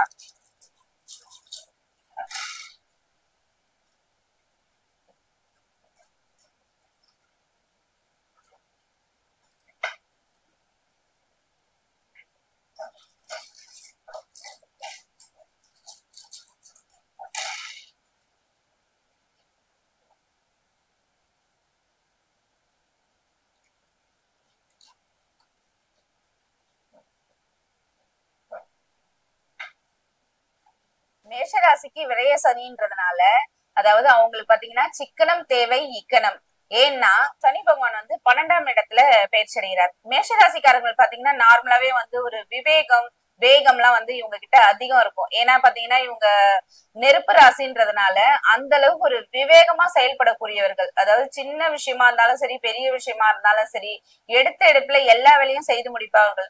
மேஷராசிக்கு விரய சனின்றதுனால, அதாவது அவங்களுக்கு பாத்தீங்கன்னா சிக்கனம் தேவை இக்கணம். ஏன்னா சனி பகவான் வந்து 12ஆம் இடத்துல பயிற்சி அடைகிறார். மேஷராசிக்காரர்கள் பாத்தீங்கன்னா நார்மலாவே வந்து ஒரு விவேகம், வேகம்லாம் வந்து இவங்க கிட்ட அதிகம் இருக்கும். ஏன்னா பாத்தீங்கன்னா இவங்க நெருப்பு ராசின்றதுனால அந்த அளவுக்கு ஒரு விவேகமா செயல்படக்கூடியவர்கள். அதாவது சின்ன விஷயமா இருந்தாலும் சரி, பெரிய விஷயமா இருந்தாலும் சரி, எடுத்த எடுப்புல எல்லா வேலையும் செய்து முடிப்பார்கள்.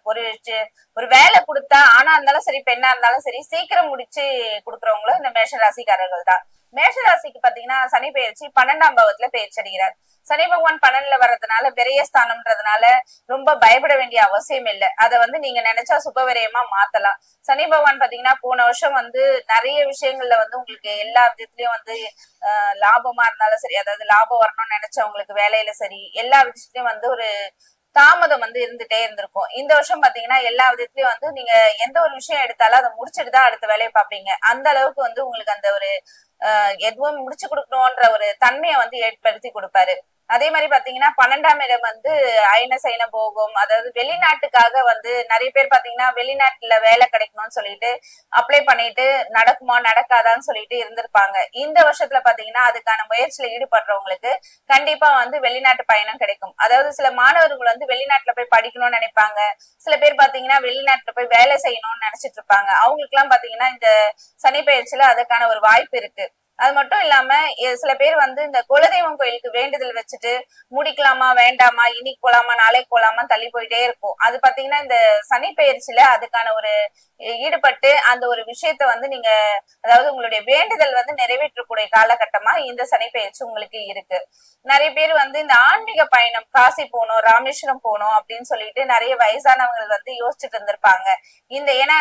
ஒரு வேலை கொடுத்தா ஆணா இருந்தாலும் சரி, பெண்ணா இருந்தாலும் சரி, சீக்கிரம் முடிச்சு கொடுக்குறவங்களும் இந்த மேஷராசிக்காரர்கள் தான். மேஷராசிக்கு பாத்தீங்கன்னா சனி பெயர்ச்சி 12ஆம் பாவத்துல பெயர்ச்சி அடைகிறார். சனி பகவான் 12ல வர்றதுனால விரயஸ்தானம்ன்றதுனால ரொம்ப பயப்பட வேண்டிய அவசியம் இல்லை. அதை வந்து நீங்க நினைச்சா சுபவிரயமா மாத்தலாம். சனி பகவான் பாத்தீங்கன்னா போன வருஷம் வந்து நிறைய விஷயங்கள்ல வந்து உங்களுக்கு எல்லா விதத்துலயும் வந்து லாபமா இருந்தாலும் சரி, அதாவது லாபம் வரணும்னு நினைச்சவங்களுக்கு வேலையில சரி, எல்லா விஷயத்துலயும் வந்து ஒரு தாமதம் வந்து இருந்துட்டே இருந்திருக்கும். இந்த வருஷம் பாத்தீங்கன்னா எல்லா விதத்துலயும் வந்து நீங்க எந்த ஒரு விஷயம் எடுத்தாலும் அதை முடிச்சுட்டு தான் அடுத்த வேலையை பார்ப்பீங்க. அந்த அளவுக்கு வந்து உங்களுக்கு அந்த ஒரு எதுவும் முடிச்சு கொடுக்கணும்ன்ற ஒரு தன்மையை வந்து ஏற்படுத்தி கொடுப்பாரு. அதே மாதிரி பாத்தீங்கன்னா 12ஆம் இடம் வந்து அயன சைன போகும். அதாவது வெளிநாட்டுக்காக வந்து நிறைய பேர் பாத்தீங்கன்னா வெளிநாட்டுல வேலை கிடைக்கணும்னு சொல்லிட்டு அப்ளை பண்ணிட்டு நடக்குமா நடக்காதான்னு சொல்லிட்டு இருந்திருப்பாங்க. இந்த வருஷத்துல பாத்தீங்கன்னா அதுக்கான முயற்சியில ஈடுபடுறவங்களுக்கு கண்டிப்பா வந்து வெளிநாட்டு பயணம் கிடைக்கும். அதாவது சில மாணவர்கள் வந்து வெளிநாட்டுல போய் படிக்கணும்னு நினைப்பாங்க. சில பேர் பாத்தீங்கன்னா வெளிநாட்டுல போய் வேலை செய்யணும்னு நினைச்சிட்டு இருப்பாங்க. அவங்களுக்கு எல்லாம் பாத்தீங்கன்னா இந்த சனி பெயர்ச்சியில அதுக்கான ஒரு வாய்ப்பு இருக்கு. அது மட்டும் இல்லாம சில பேர் வந்து இந்த குலதெய்வம் கோயிலுக்கு வேண்டுதல் வச்சுட்டு முடிக்கலாமா வேண்டாமா இன்னைக்கு போலாமா நாளைக்கு போலாமா தள்ளி போயிட்டே இருக்கும். அது பாத்தீங்கன்னா இந்த சனி பெயர்ச்சியில அதுக்கான ஒரு ஈடுபட்டு அந்த ஒரு விஷயத்த வந்து நீங்க அதாவது உங்களுடைய வேண்டுதல் வந்து நிறைவேற்றக்கூடிய காலகட்டமா இந்த சனி பெயர்ச்சி உங்களுக்கு இருக்கு. நிறைய பேர் வந்து இந்த ஆன்மீக பயணம் காசி போகணும் ராமேஸ்வரம் போகணும் அப்படின்னு சொல்லிட்டு நிறைய வயசானவங்க வந்து யோசிச்சுட்டு இருந்திருப்பாங்க. இந்த ஏன்னா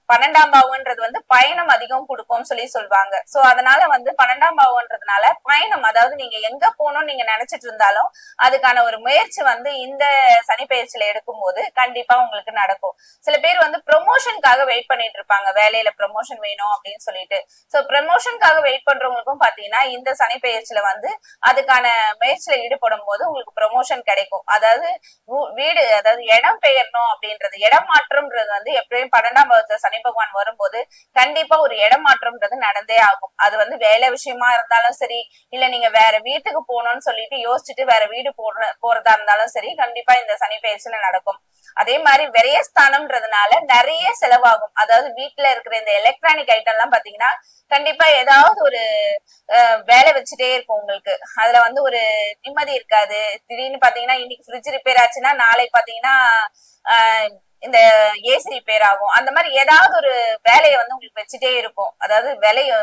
12ஆம் பாவம்ன்றது வந்து பயணம் அதிகம் கொடுக்கும்னு சொல்லி சொல்லுவாங்க. சோ அதனால வந்து 12ஆம் பாவம்ன்றதுனால பயணம் அதாவது நீங்க எங்க போகணும்னு நீங்க நினைச்சிட்டு இருந்தாலும் அதுக்கான ஒரு முயற்சி வந்து இந்த சனி பயிற்சியில எடுக்கும் போது கண்டிப்பா உங்களுக்கு நடக்கும். சில பேர் வந்து ப்ரொமோஷனுக்காக வெயிட் பண்ணிட்டு இருப்பாங்க, வேலையில ப்ரொமோஷன் வேணும் அப்படின்னு சொல்லிட்டு. சோ ப்ரொமோஷனுக்காக வெயிட் பண்றவங்களுக்கும் பாத்தீங்கன்னா இந்த சனி பயிற்சியில வந்து அதுக்கான முயற்சியில ஈடுபடும் போது உங்களுக்கு ப்ரொமோஷன் கிடைக்கும். அதாவது வீடு அதாவது இடம் பெயரணும் அப்படின்றது இடம் மாற்றம்ன்றது வந்து எப்படியும் 12ஆம் பாவத்துல சனி பகவான் வரும்போது கண்டிப்பா ஒரு இடம் மாற்றம்ன்றது நடந்தே ஆகும். அது வந்து வேலை விஷயமா இருந்தாலும் சரி, இல்ல நீங்க வேற வீட்டுக்கு போகணும்னு சொல்லிட்டு யோசிச்சுட்டு வேற வீடு போறதா இருந்தாலும் சரி, கண்டிப்பா இந்த சனி பயிற்சியில நடக்கும். அதே மாதிரி விரயஸ்தானம்ன்றதுனால நிறைய செலவாகும். அதாவது வீட்டுல இருக்கிற இந்த எலக்ட்ரானிக் ஐட்டம் எல்லாம் பாத்தீங்கன்னா கண்டிப்பா ஏதாவது ஒரு வேலை வச்சுட்டே இருக்கும் உங்களுக்கு. அதுல வந்து ஒரு நிம்மதி இருக்காது. திடீர்னு பாத்தீங்கன்னா இன்னைக்கு ஃப்ரிட்ஜ் ரிப்பேர் ஆச்சுன்னா நாளைக்கு பாத்தீங்கன்னா இந்த ஏசி ரிப்பேர் ஆகும். அந்த மாதிரி ஏதாவது ஒரு வேலையை வந்து உங்களுக்கு வச்சுட்டே இருக்கும். அதாவது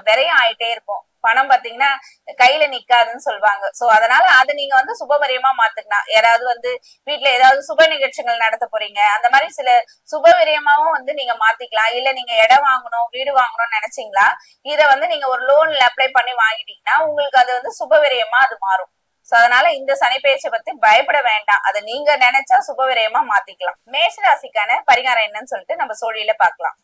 விரையும் ஆயிட்டே இருக்கும். பணம் பாத்தீங்கன்னா கையில நிக்காதுன்னு சொல்லுவாங்க. சோ அதனால அதை நீங்க வந்து சுபவரியமா மாத்துக்கலாம். யாராவது வந்து வீட்டுல ஏதாவது சுப நிகழ்ச்சிகள் நடத்த போறீங்க, அந்த மாதிரி சில சுபவரியமாவும் வந்து நீங்க மாத்திக்கலாம். இல்ல நீங்க இடம் வாங்கணும் வீடு வாங்கணும்னு நினைச்சீங்களா, இத வந்து நீங்க ஒரு லோன்ல அப்ளை பண்ணி வாங்கிட்டீங்கன்னா உங்களுக்கு அது வந்து சுபவரியமா அது மாறும். சோ அதனால இந்த சனி பெயர்ச்சியை பத்தி பயப்பட வேண்டாம். அதை நீங்க நினைச்சா சுபவிரயமா மாத்திக்கலாம். மேஷ ராசிக்கான பரிகாரம் என்னன்னு சொல்லிட்டு நம்ம சோழியில பாக்கலாம்.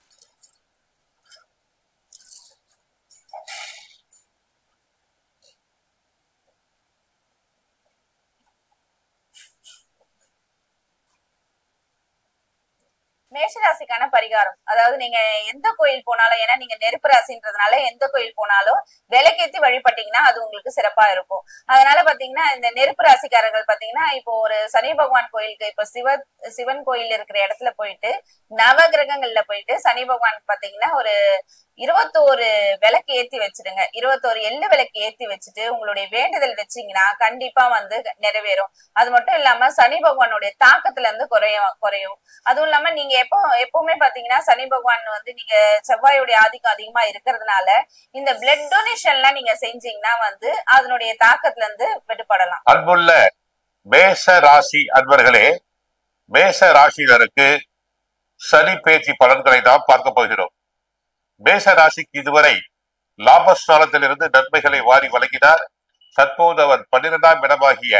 மேஷராசிக்கான பரிகாரம் அதாவது நீங்க எந்த கோயில் போனாலும், ஏன்னா நீங்க நெருப்பு ராசின்றதுனால எந்த கோயில் போனாலும் விளக்கேத்தி வழிபட்டீங்கன்னா அது உங்களுக்கு சிறப்பா இருக்கும். அதனால பாத்தீங்கன்னா இந்த நெருப்பு ராசிக்காரர்கள் பாத்தீங்கன்னா இப்போ ஒரு சனி பகவான் கோயிலுக்கு இப்ப சிவன் கோயில் இருக்கிற இடத்துல போயிட்டு நவ கிரகங்கள்ல போயிட்டு சனி பகவான் பாத்தீங்கன்னா ஒரு 21 விளக்கு ஏத்தி வச்சிடுங்க. 21 எள்ளு விளக்கு ஏத்தி வச்சுட்டு உங்களுடைய வேண்டுதல் வச்சீங்கன்னா கண்டிப்பா வந்து நிறைவேறும். அது மட்டும் இல்லாம சனி பகவானுடைய தாக்கத்துல இருந்து குறையும். அதுவும் இல்லாம நீங்க எப்பவுமே பாத்தீங்கன்னா சனி பகவான் வந்து நீங்க செவ்வாயுடைய ஆதிக்கம் அதிகமா இருக்கிறதுனால இந்த பிளட் டொனேஷன் எல்லாம் நீங்க செஞ்சீங்கன்னா வந்து அதனுடைய தாக்கத்துல இருந்து விடுபடலாம். அன்புள்ள மேஷ ராசி அன்பர்களே, மேஷ ராசியினருக்கு சனி பேச்சு பலன்களை நாம் பார்க்க போகிறோம். மேஷ ராசிக்கு இதுவரை லாபஸ்தானத்திலிருந்து நன்மைகளை வாரி வழங்கினார். தற்போது அவர் 12ஆம் இடமாகிய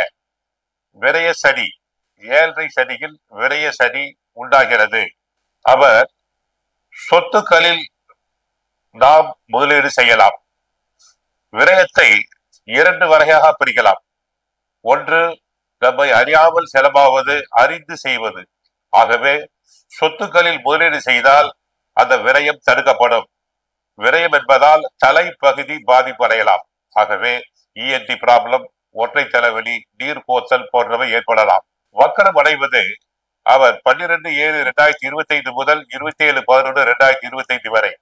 விரய சனி 7.5 சனியில் விரய சனி உண்டாகிறது. அவர் சொத்துக்களில் நாம் முதலீடு செய்யலாம். விரயத்தை 2 வகையாக பிரிக்கலாம். ஒன்று நம்மை அறியாமல் செலவாவது, அறிந்து செய்வது. ஆகவே சொத்துக்களில் முதலீடு செய்தால் அந்த விரயம் தடுக்கப்படும். விரயம் என்பதால் தலைப்பகுதி பாதிப்பு அடையலாம். ஆகவே இஎன்டி ப்ராப்ளம், ஒற்றை தலைவலி, நீர் கோத்தல் போன்றவை ஏற்படலாம். வக்கரம் அடைவது அவர் 12/7/2025 முதல் 27/11/2025 வரை,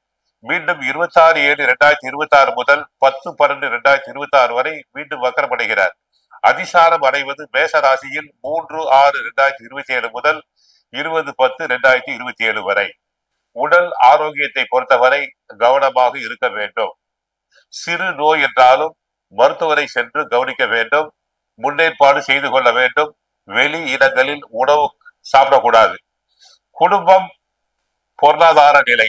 மீண்டும் 26/7/2026 முதல் 10/12/2026 வரை மீண்டும் வக்கரம் அடைகிறார். அதிசாரம் அடைவது மேஷ ராசியில் 3/6/2027 முதல் 20/10/2027 வரை. உடல் ஆரோக்கியத்தை பொறுத்தவரை கவனமாக இருக்க வேண்டும். சிறு நோய் என்றாலும் மருத்துவரை சென்று கவனிக்க வேண்டும். முன்னேற்பாடு செய்து கொள்ள வேண்டும். வெளி இடங்களில் உணவு சாப்பிடக்கூடாது. குடும்பம், பொருளாதார நிலை.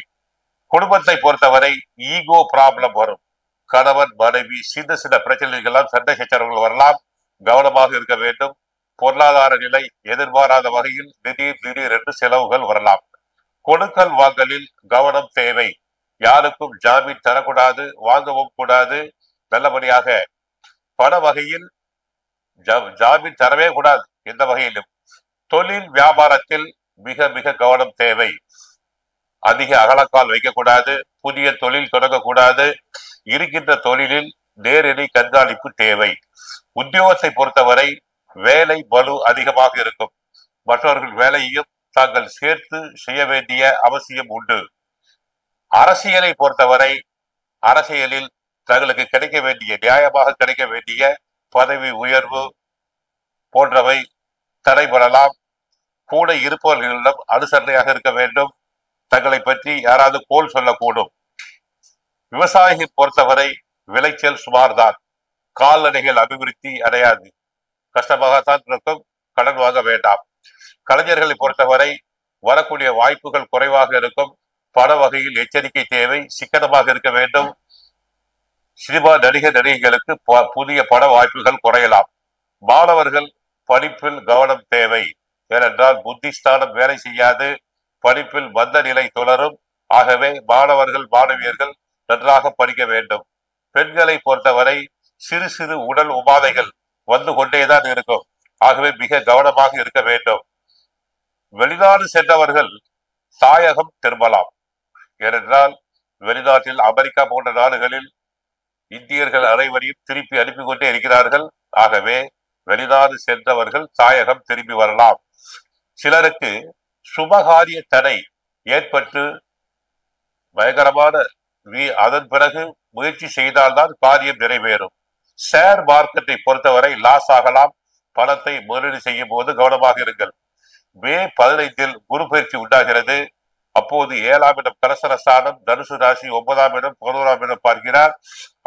குடும்பத்தை பொறுத்தவரை ஈகோ ப்ராப்ளம் வரும். கணவன் மனைவி சின்ன சின்ன பிரச்சனைகள்லாம் சண்டை சச்சரவுகள் வரலாம். கவனமாக இருக்க வேண்டும். பொருளாதார நிலை எதிர்பாராத வகையில் திடீர் என்று செலவுகள் வரலாம். கொடுக்கல் வாங்கலில் கவனம் தேவை. யாருக்கும் ஜாமீன் தரக்கூடாது, வாங்கவும் கூடாது. நல்லபடியாக பண வகையில் ஜாமீன் தரவே கூடாது எந்த வகையிலும். தொழில் வியாபாரத்தில் மிக மிக கவனம் தேவை. அதிக அகலக்கால் வைக்கக்கூடாது. புதிய தொழில் தொடங்கக்கூடாது. இருக்கின்ற தொழிலில் நேரடி கண்காணிப்பு தேவை. உத்தியோகத்தை பொறுத்தவரை வேலை பளு அதிகமாக இருக்கும். மற்றவர்கள் வேலையையும் தாங்கள் சேர்த்து செய்ய வேண்டிய அவசியம் உண்டு. அரசியலை பொறுத்தவரை அரசியலில் தங்களுக்கு கிடைக்க வேண்டிய, நியாயமாக கிடைக்க வேண்டிய பதவி உயர்வு போன்றவை தடைபடலாம். கூட இருப்பவர்களிடம் அனுசரணையாக இருக்க வேண்டும். தங்களை பற்றி யாராவது கோல் சொல்லக்கூடும். விவசாயியை பொறுத்தவரை விளைச்சல் சுமார்தான். கால்நடைகள் அபிவிருத்தி அடையாது, கஷ்டமாகத்தான் இருக்கும். கடன் வாங்க வேண்டாம். கலைஞர்களை பொறுத்தவரை வரக்கூடிய வாய்ப்புகள் குறைவாக இருக்கும். பண வகையில் எச்சரிக்கை தேவை, சிக்கனமாக இருக்க வேண்டும். சினிமா நடிகைகளுக்கு புதிய பட வாய்ப்புகள் குறையலாம். மாணவர்கள் படிப்பில் கவனம் தேவை. ஏனென்றால் புத்திஸ்தானம் வேலை செய்யாது, படிப்பில் மந்த நிலை தொடரும். ஆகவே மாணவர்கள் மாணவியர்கள் நன்றாக படிக்க வேண்டும். பெண்களை பொறுத்தவரை சிறு சிறு உடல் உபாதைகள் வந்து கொண்டேதான் இருக்கும். ஆகவே மிக கவனமாக இருக்க வேண்டும். வெளிநாடு சென்றவர்கள் தாயகம் திரும்பலாம். ஏனென்றால் வெளிநாட்டில் அமெரிக்கா போன்ற நாடுகளில் இந்தியர்கள் அனைவரையும் திருப்பி அனுப்பி கொண்டே இருக்கிறார்கள். ஆகவே வெளிநாடு சென்றவர்கள் தாயகம் திரும்பி வரலாம். சிலருக்கு சுபகாரிய தடை ஏற்பட்டு பயங்கரமான அதன் பிறகு முயற்சி செய்தால்தான் காரியம் நிறைவேறும். ஷேர் மார்க்கெட்டை பொறுத்தவரை லாஸ் ஆகலாம். பணத்தை முதலீடு செய்யும் போது கவனமாக இருங்கள். மே 15 குரு பயிற்சி உண்டாகிறது. அப்போது 7ஆம் இடம் கலசரஸ்தானம், தனுசு ராசி 9ஆம் இடம் 11ஆம் இடம் பார்க்கிறார்.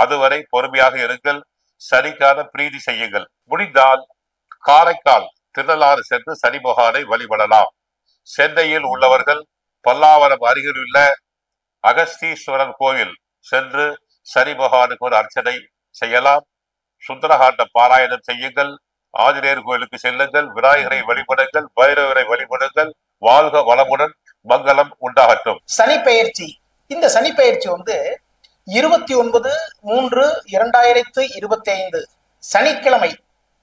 அதுவரை பொறுமையாக இருங்கள். சனிக்கான பிரீதி செய்யுங்கள். முடிந்தால் காரைக்கால், திருநள்ளாறு சென்று சனி பகவானை வழிபடலாம். சென்னையில் உள்ளவர்கள் பல்லாவரம் அருகில் உள்ள அகஸ்தீஸ்வரர் கோயில் சென்று சனி பகவானுக்கு ஒரு அர்ச்சனை செய்யலாம். சுந்தரகாண்ட பாராயணம் செய்யுங்கள். ஆஞ்சநேயர் கோயிலுக்கு செல்லுங்கள். விநாயகரை வழிபடுங்கள். பைரவரை வழிபடுங்கள். வாழ்க வளமுடன், மங்களம் உண்டாகட்டும். சனி பெயர்ச்சி. இந்த சனி பெயர்ச்சி 29/3/2025 சனிக்கிழமை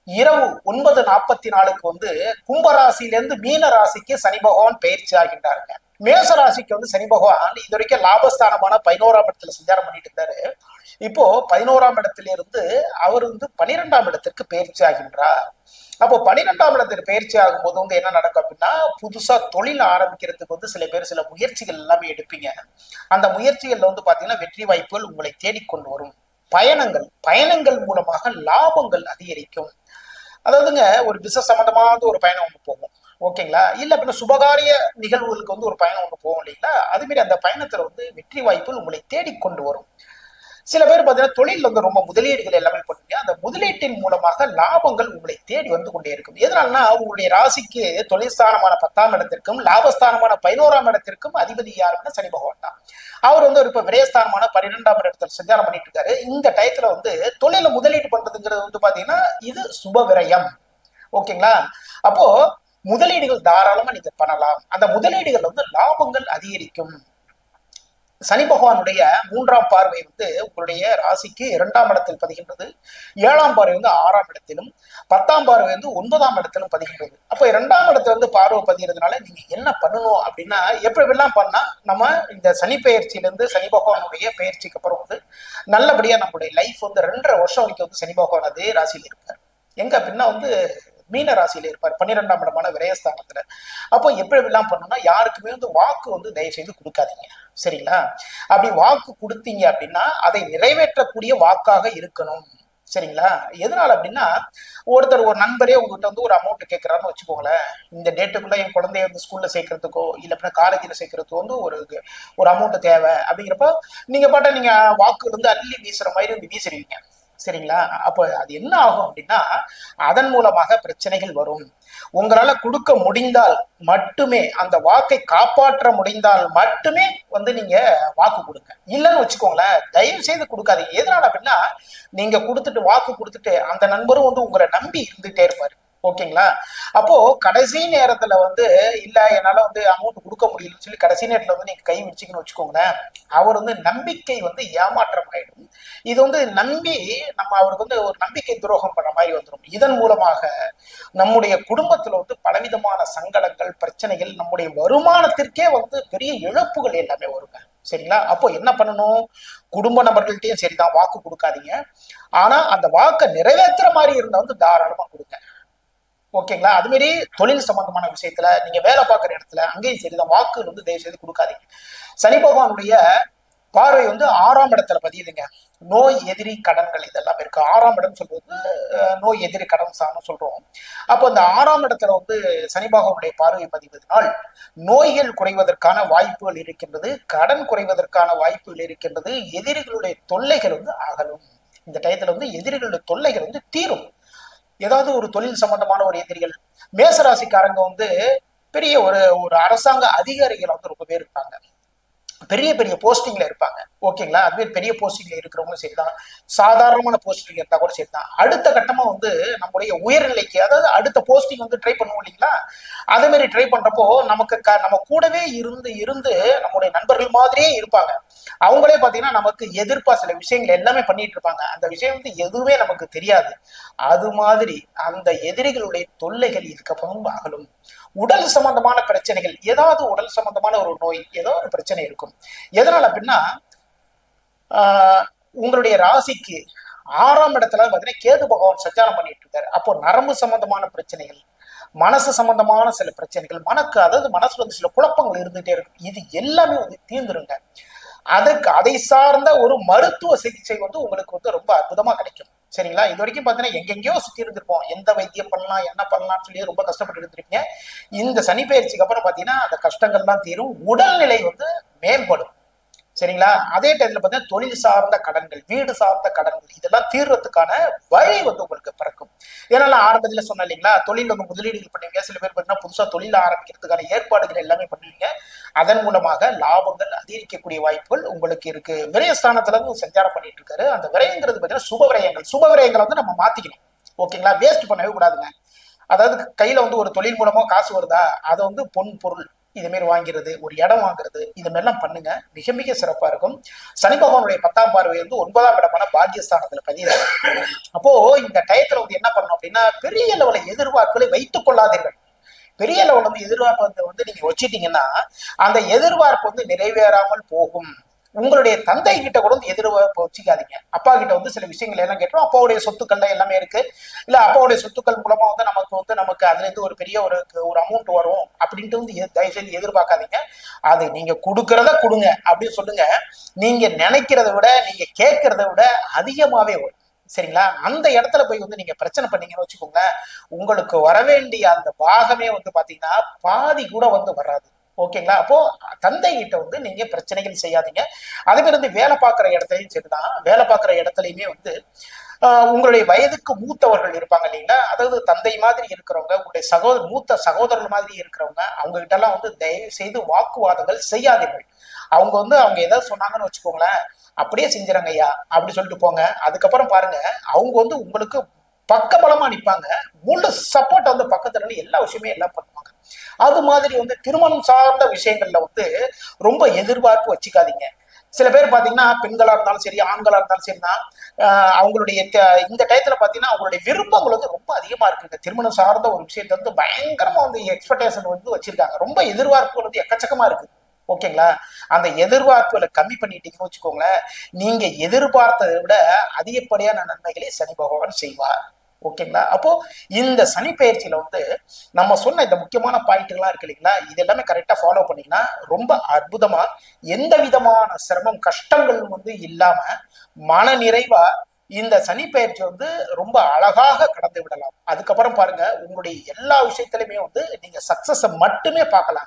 இரவு 9:44 கும்பராசியிலிருந்து மீன ராசிக்கு சனி பகவான் பயிற்சி ஆகின்றாருங்க. மேச ராசிக்கு சனி பகவான் இது வரைக்கும் லாபஸ்தானமான 11ஆம் இடத்துல சஞ்சாரம் பண்ணிட்டு இருந்தாரு. இப்போ 11ஆம் இடத்திலிருந்து அவர் 12ஆம் இடத்திற்கு பயிற்சி ஆகின்றார். அப்போ 12ஆம் இடத்துக்கு பயிற்சி ஆகும்போது என்ன நடக்கும் அப்படின்னா, புதுசா தொழில் ஆரம்பிக்கிறதுக்கு சில பேர் சில முயற்சிகள் எல்லாமே எடுப்பீங்க. அந்த முயற்சிகள்ல பாத்தீங்கன்னா வெற்றி வாய்ப்புகள் உங்களை தேடிக்கொண்டு வரும். பயணங்கள் மூலமாக லாபங்கள் அதிகரிக்கும். அதாவதுங்க, ஒரு பிசினஸ் சம்பந்தமாக ஒரு பயணம் ஒன்று போகும், ஓகேங்களா? இல்ல அப்படின்னா சுபகாரிய நிகழ்வுகளுக்கு ஒரு பயணம் ஒன்று போகும் இல்லைங்களா? அது மாதிரி அந்த பயணத்துல வெற்றி வாய்ப்புகள் உங்களை தேடிக்கொண்டு வரும். சில பேர் பாத்தீங்கன்னா தொழில் ரொம்ப முதலீடுகள் எல்லாமே பண்ணுவீங்க. அந்த முதலீட்டின் மூலமாக லாபங்கள் உங்களை தேடி வந்து கொண்டே இருக்கும். எதனால்னா, உங்களுடைய ராசிக்கு தொழில்ஸ்தானமான 10ஆம் இடத்திற்கும் லாபஸ்தானமான 11ஆம் இடத்திற்கும் அதிபதி யாருன்னா சனி பகவான் தான். அவர் இப்ப விரயஸ்தானமான 12ஆம் இடத்துல சஞ்சாரம் பண்ணிட்டு இருக்காரு. இந்த டயத்துல தொழில முதலீடு பண்றதுங்கிறது பாத்தீங்கன்னா இது சுப விரயம், ஓகேங்களா? அப்போ முதலீடுகள் தாராளமா நீங்க பண்ணலாம். அந்த முதலீடுகள் லாபங்கள் அதிகரிக்கும். சனி பகவானுடைய 3ஆம் பார்வை உங்களுடைய ராசிக்கு 2ஆம் இடத்தில் பதிகின்றது. 7ஆம் பார்வை 6ஆம் இடத்திலும், 10ஆம் பார்வை 9ஆம் இடத்திலும் பதிகின்றது. அப்போ 2ஆம் இடத்துல பார்வை பதிகிறதுனால நீங்க என்ன பண்ணணும் அப்படின்னா, எப்படிலாம் பண்ணா நம்ம இந்த சனி பெயர்ச்சியிலிருந்து சனி பகவானுடைய பெயர்ச்சிக்கு அப்புறம் நல்லபடியா நம்மளுடைய லைஃப் 2.5 வருஷம் வரைக்கும் சனி பகவான் அதே ராசியில இருப்பார். எங்க அப்படின்னா மீன ராசியில இருப்பார், 12ஆம் இடமான விரயஸ்தானத்துல. அப்போ எப்படி எல்லாம் பண்ணணும்னா, யாருக்குமே வாக்கு தயவு செய்து கொடுக்காதீங்க, சரிங்களா? அப்படி வாக்கு கொடுத்தீங்க அப்படின்னா அதை நிறைவேற்றக்கூடிய வாக்காக இருக்கணும், சரிங்களா? எதனால அப்படின்னா, ஒரு நண்பரே உங்ககிட்ட ஒரு அமௌண்ட் கேட்கிறாருன்னு வச்சுக்கோங்களேன். இந்த டேட்டுக்குள்ள என் குழந்தைய ஸ்கூல்ல சேர்க்கறதுக்கோ இல்ல அப்படின்னா காலேஜ்ல சேர்க்கறதுக்கோ ஒரு அமௌண்ட் தேவை அப்படிங்கிறப்ப நீங்க பாட்ட நீங்க வாக்கு அள்ளி வீசுற மாதிரி வீசுறீங்க, சரிங்களா? அப்ப அது என்ன ஆகும் அப்படின்னா, அதன் மூலமாக பிரச்சனைகள் வரும். உங்களால கொடுக்க முடிந்தால் மட்டுமே, அந்த வாக்கை காப்பாற்ற முடிந்தால் மட்டுமே நீங்க வாக்கு கொடுங்க. இல்லைன்னு வச்சுக்கோங்களேன், தயவு செய்து கொடுக்காதீங்க. எதனால அப்படின்னா, நீங்க வாக்கு கொடுத்துட்டு அந்த நண்பரும் உங்களை நம்பி இருந்துட்டே இருப்பாரு, ஓகேங்களா? அப்போ கடைசி நேரத்துல இல்ல என்னால அமௌண்ட் கொடுக்க முடியலன்னு சொல்லி கடைசி நேரத்துல நீங்க கை வச்சுக்கணும்னு வச்சுக்கோங்களேன், அவர் நம்பிக்கை ஏமாற்றம் ஆயிடும். இது நம்பி நம்ம அவருக்கு ஒரு நம்பிக்கை துரோகம் பண்ண மாதிரி வந்துடும். இதன் மூலமாக நம்முடைய குடும்பத்துல பலவிதமான சங்கடங்கள், பிரச்சனைகள், நம்முடைய வருமானத்திற்கே பெரிய இழப்புகள் எல்லாமே வருங்க, சரிங்களா? அப்போ என்ன பண்ணணும், குடும்ப நபர்கள்ட்டையும் சரிதான் வாக்கு கொடுக்காதீங்க. ஆனா அந்த வாக்கை நிறைவேற்றுற மாதிரி இருந்தா தாராளமா கொடுங்க, ஓகேங்களா? அது மாதிரி தொழில் சம்பந்தமான விஷயத்துல, நீங்க வேலை பார்க்குற இடத்துல அங்கேயும் சரிதான் வாக்கு தயவு செய்து கொடுக்காதீங்க. சனி பகவானுடைய பார்வை வந்து 6ஆம் இடத்துல பதியுதுங்க. நோய் எதிரி கடன்கள் இதெல்லாம் இருக்கு. 6ஆம் இடம் சொல்றது நோய் எதிரி கடன் சார்னு சொல்றோம். அப்போ இந்த 6ஆம் இடத்துல வந்து சனி பகவானுடைய பார்வை பதிவதனால் நோய்கள் குறைவதற்கான வாய்ப்புகள் இருக்கின்றது, கடன் குறைவதற்கான வாய்ப்புகள் இருக்கின்றது, எதிரிகளுடைய தொல்லைகள் வந்து அகலும். இந்த டயத்துல வந்து எதிரிகளுடைய தொல்லைகள் வந்து தீரும். ஏதாவது ஒரு தொழில் சம்பந்தமான ஒரு எதிரிகள், மேசராசிக்காரங்க வந்து பெரிய ஒரு அரசாங்க அதிகாரிகள் வந்து ரொம்ப பேர் இருப்பாங்க, பெரிய பெரிய போஸ்டிங்ல இருப்பாங்க. ஓகேங்களா? அதுவே பெரிய போஸ்டிங்ல இருக்கிறவங்களும் சரிதான், சாதாரணமான போஸ்டிங் இருந்தா கூட சரிதான். அடுத்த கட்டமா வந்து நம்முடைய உயர்நிலைக்கு, அதாவது அடுத்த போஸ்டிங் வந்து ட்ரை பண்ணுவோம் இல்லைங்களா? அதே மாதிரி ட்ரை பண்றப்போ நமக்கு நம்ம கூடவே இருந்து நம்முடைய நண்பர்கள் மாதிரியே இருப்பாங்க. அவங்களே பாத்தீங்கன்னா நமக்கு எதிர்ப்பா சில விஷயங்கள் எல்லாமே பண்ணிட்டு இருப்பாங்க. அந்த விஷயம் வந்து எதுவுமே நமக்கு தெரியாது. அது மாதிரி அந்த எதிரிகளுடைய தொல்லைகள் இதுக்கப்புறம் அகலும். உடல் சம்பந்தமான பிரச்சனைகள், ஏதாவது உடல் சம்பந்தமான ஒரு நோய், ஏதோ ஒரு பிரச்சனை இருக்கும். எதனால அப்படின்னா உங்களுடைய ராசிக்கு 6ஆம் இடத்துல பாத்தீங்கன்னா கேது பகவான் சஞ்சாரம் பண்ணிட்டு இருக்காரு. அப்போ நரம்பு சம்பந்தமான பிரச்சனைகள், மனசு சம்பந்தமான சில பிரச்சனைகள், அதாவது மனசுல வந்து சில குழப்பங்கள் இருந்துகிட்டே இருக்கும். இது எல்லாமே வந்து தீர்ந்துருங்க. அதை சார்ந்த ஒரு மருத்துவ சிகிச்சை வந்து உங்களுக்கு வந்து ரொம்ப அற்புதமா கிடைக்கும். சரிங்களா? இது வரைக்கும் பாத்தீங்கன்னா எங்கெங்கயோ சுத்தி இருந்திருப்போம், எந்த வைத்தியம் பண்ணலாம் என்ன பண்ணலாம்னு சொல்லி ரொம்ப கஷ்டப்பட்டு இருந்திருப்பீங்க. இந்த சனி பயிற்சிக்கு அப்புறம் பாத்தீங்கன்னா அந்த கஷ்டங்கள்லாம் தீரும், உடல்நிலை வந்து மேம்படும். சரிங்களா? அதே டைம்ல பாத்தீங்கன்னா தொழில் சார்ந்த கடன்கள், வீடு சார்ந்த கடன்கள் இதெல்லாம் தீர்றதுக்கான வழி வந்து உங்களுக்கு பிறக்கும். ஏன்னா நான் ஆரம்பத்துல சொன்னேன் இல்லைங்களா, தொழில் வந்து முதலீடுகள் பண்ணுவீங்க. சில பேர் பாத்தீங்கன்னா புதுசா தொழில் ஆரம்பிக்கிறதுக்கான ஏற்பாடுகள் எல்லாமே பண்ணுவீங்க. அதன் மூலமாக லாபங்கள் அதிகரிக்கக்கூடிய வாய்ப்புகள் உங்களுக்கு இருக்கு. விரயஸ்தானத்துல இருந்து சஞ்சாரம் பண்ணிட்டு இருக்காரு. அந்த விரயங்கிறது பாத்தீங்கன்னா சுப விரயங்களை வந்து நம்ம மாத்திக்கணும். ஓகேங்களா? வேஸ்ட் பண்ணவே கூடாதுங்க. அதாவது கையில வந்து ஒரு தொழில் மூலமா காசு வருதா, அதை வந்து பொன் பொருள் இது மாதிரி வாங்கிறது, ஒரு இடம் வாங்குறது, இது மாதிரிலாம் பண்ணுங்க, மிக மிக சிறப்பா இருக்கும். சனி பகவானுடைய 10ஆம் பார்வை வந்து 9ஆம் இடமான பாக்கியஸ்தானத்துல பதியுது. அப்போ இந்த டயத்துல வந்து என்ன பண்ணணும் அப்படின்னா, பெரிய லெவல எதிர்பார்ப்புகளை வைத்துக் கொள்ளாதீர்கள். பெரிய லெவல் வந்து எதிர்பார்ப்பு வந்து நீங்க வச்சுட்டீங்கன்னா அந்த எதிர்பார்ப்பு வந்து நிறைவேறாமல் போகும். உங்களுடைய தந்தை கிட்ட கூட வந்து எதிர்பார்ப்பு வச்சுக்காதீங்க. அப்பா கிட்ட வந்து சில விஷயங்கள் எல்லாம் கேட்டோம், அப்பாவுடைய சொத்துக்கள்ல எல்லாமே இருக்கு, இல்ல அப்பாவுடைய சொத்துக்கள் மூலமா வந்து நமக்கு அதுல இருந்து ஒரு பெரிய ஒரு அமௌண்ட் வரும் அப்படின்ட்டு வந்து தயவு செய்து எதிர்பார்க்காதீங்க. அது நீங்க கொடுக்கறத கொடுங்க அப்படின்னு சொல்லுங்க. நீங்க நினைக்கிறத விட, நீங்க கேட்கறத விட அதிகமாவே வரும். சரிங்களா? அந்த இடத்துல போய் வந்து நீங்க பிரச்சனை பண்ணீங்கன்னு வச்சுக்கோங்க, உங்களுக்கு வர வேண்டிய அந்த பாகமே வந்து பாத்தீங்கன்னா பாதி கூட வந்து வராது. ஓகேங்களா? அப்போ தந்தை கிட்ட வந்து நீங்க பிரச்சனைகள் செய்யாதீங்க. அதே மாதிரி வந்து வேலை பார்க்குற இடத்துலையும் சரிதான், வேலை பார்க்குற இடத்துலையுமே வந்து உங்களுடைய வயதுக்கு மூத்தவர்கள் இருப்பாங்க இல்லைங்களா, அதாவது தந்தை மாதிரி இருக்கிறவங்க, உங்களுடைய மூத்த சகோதரர்கள் மாதிரி இருக்கிறவங்க, அவங்க கிட்ட எல்லாம் வந்து தயவு செய்து வாக்குவாதங்கள் செய்யாதீர்கள். அவங்க ஏதாவது சொன்னாங்கன்னு வச்சுக்கோங்களேன், அப்படியே செஞ்சிடறாங்க ஐயா அப்படி சொல்லிட்டு போங்க. அதுக்கப்புறம் பாருங்க, அவங்க வந்து உங்களுக்கு பக்கபலமா நிற்பாங்க, முழு சப்போர்ட் வந்து பக்கத்துல இருந்து எல்லா விஷயமே எல்லாம் பண்ணுவாங்க. அது மாதிரி வந்து திருமணம் சார்ந்த விஷயங்கள்ல வந்து ரொம்ப எதிர்பார்ப்பு வச்சுக்காதீங்க. சில பேர் பாத்தீங்கன்னா பெண்களா இருந்தாலும் சரி, ஆண்களா இருந்தாலும் சரிதான், அவங்களுடைய இந்த டயத்துல பாத்தீங்கன்னா அவங்களுடைய விருப்பங்கள் வந்து ரொம்ப அதிகமா இருக்குங்க. திருமணம் சார்ந்த ஒரு விஷயத்த வந்து பயங்கரமா வந்து எக்ஸ்பெக்டேஷன் வந்து வச்சிருக்காங்க. ரொம்ப எதிர்பார்ப்புகள் வந்து எக்கச்சக்கமா இருக்கு. ஓகேங்களா? அந்த எதிர்பார்ப்புகளை கம்மி பண்ணிட்டீங்கன்னு வச்சுக்கோங்களேன், நீங்க எதிர்பார்த்ததை விட அதிகப்படியான நன்மைகளை சனி பகவான் செய்வார். ஓகேங்களா? அப்போ இந்த சனி பயிற்சியில வந்து நம்ம சொன்ன இந்த முக்கியமான பாயிண்ட்கள்லாம் இருக்கு இல்லைங்களா, இது எல்லாமே கரெக்டா ஃபாலோ பண்ணீங்கன்னா ரொம்ப அற்புதமா, எந்த விதமான சிரமம் கஷ்டங்கள் வந்து இல்லாம மன நிறைவா இந்த சனி பயிற்சி வந்து ரொம்ப அழகாக கடந்து விடலாம். அதுக்கப்புறம் பாருங்க, உங்களுடைய எல்லா விஷயத்திலுமே வந்து நீங்க சக்சஸ மட்டுமே பார்க்கலாம்.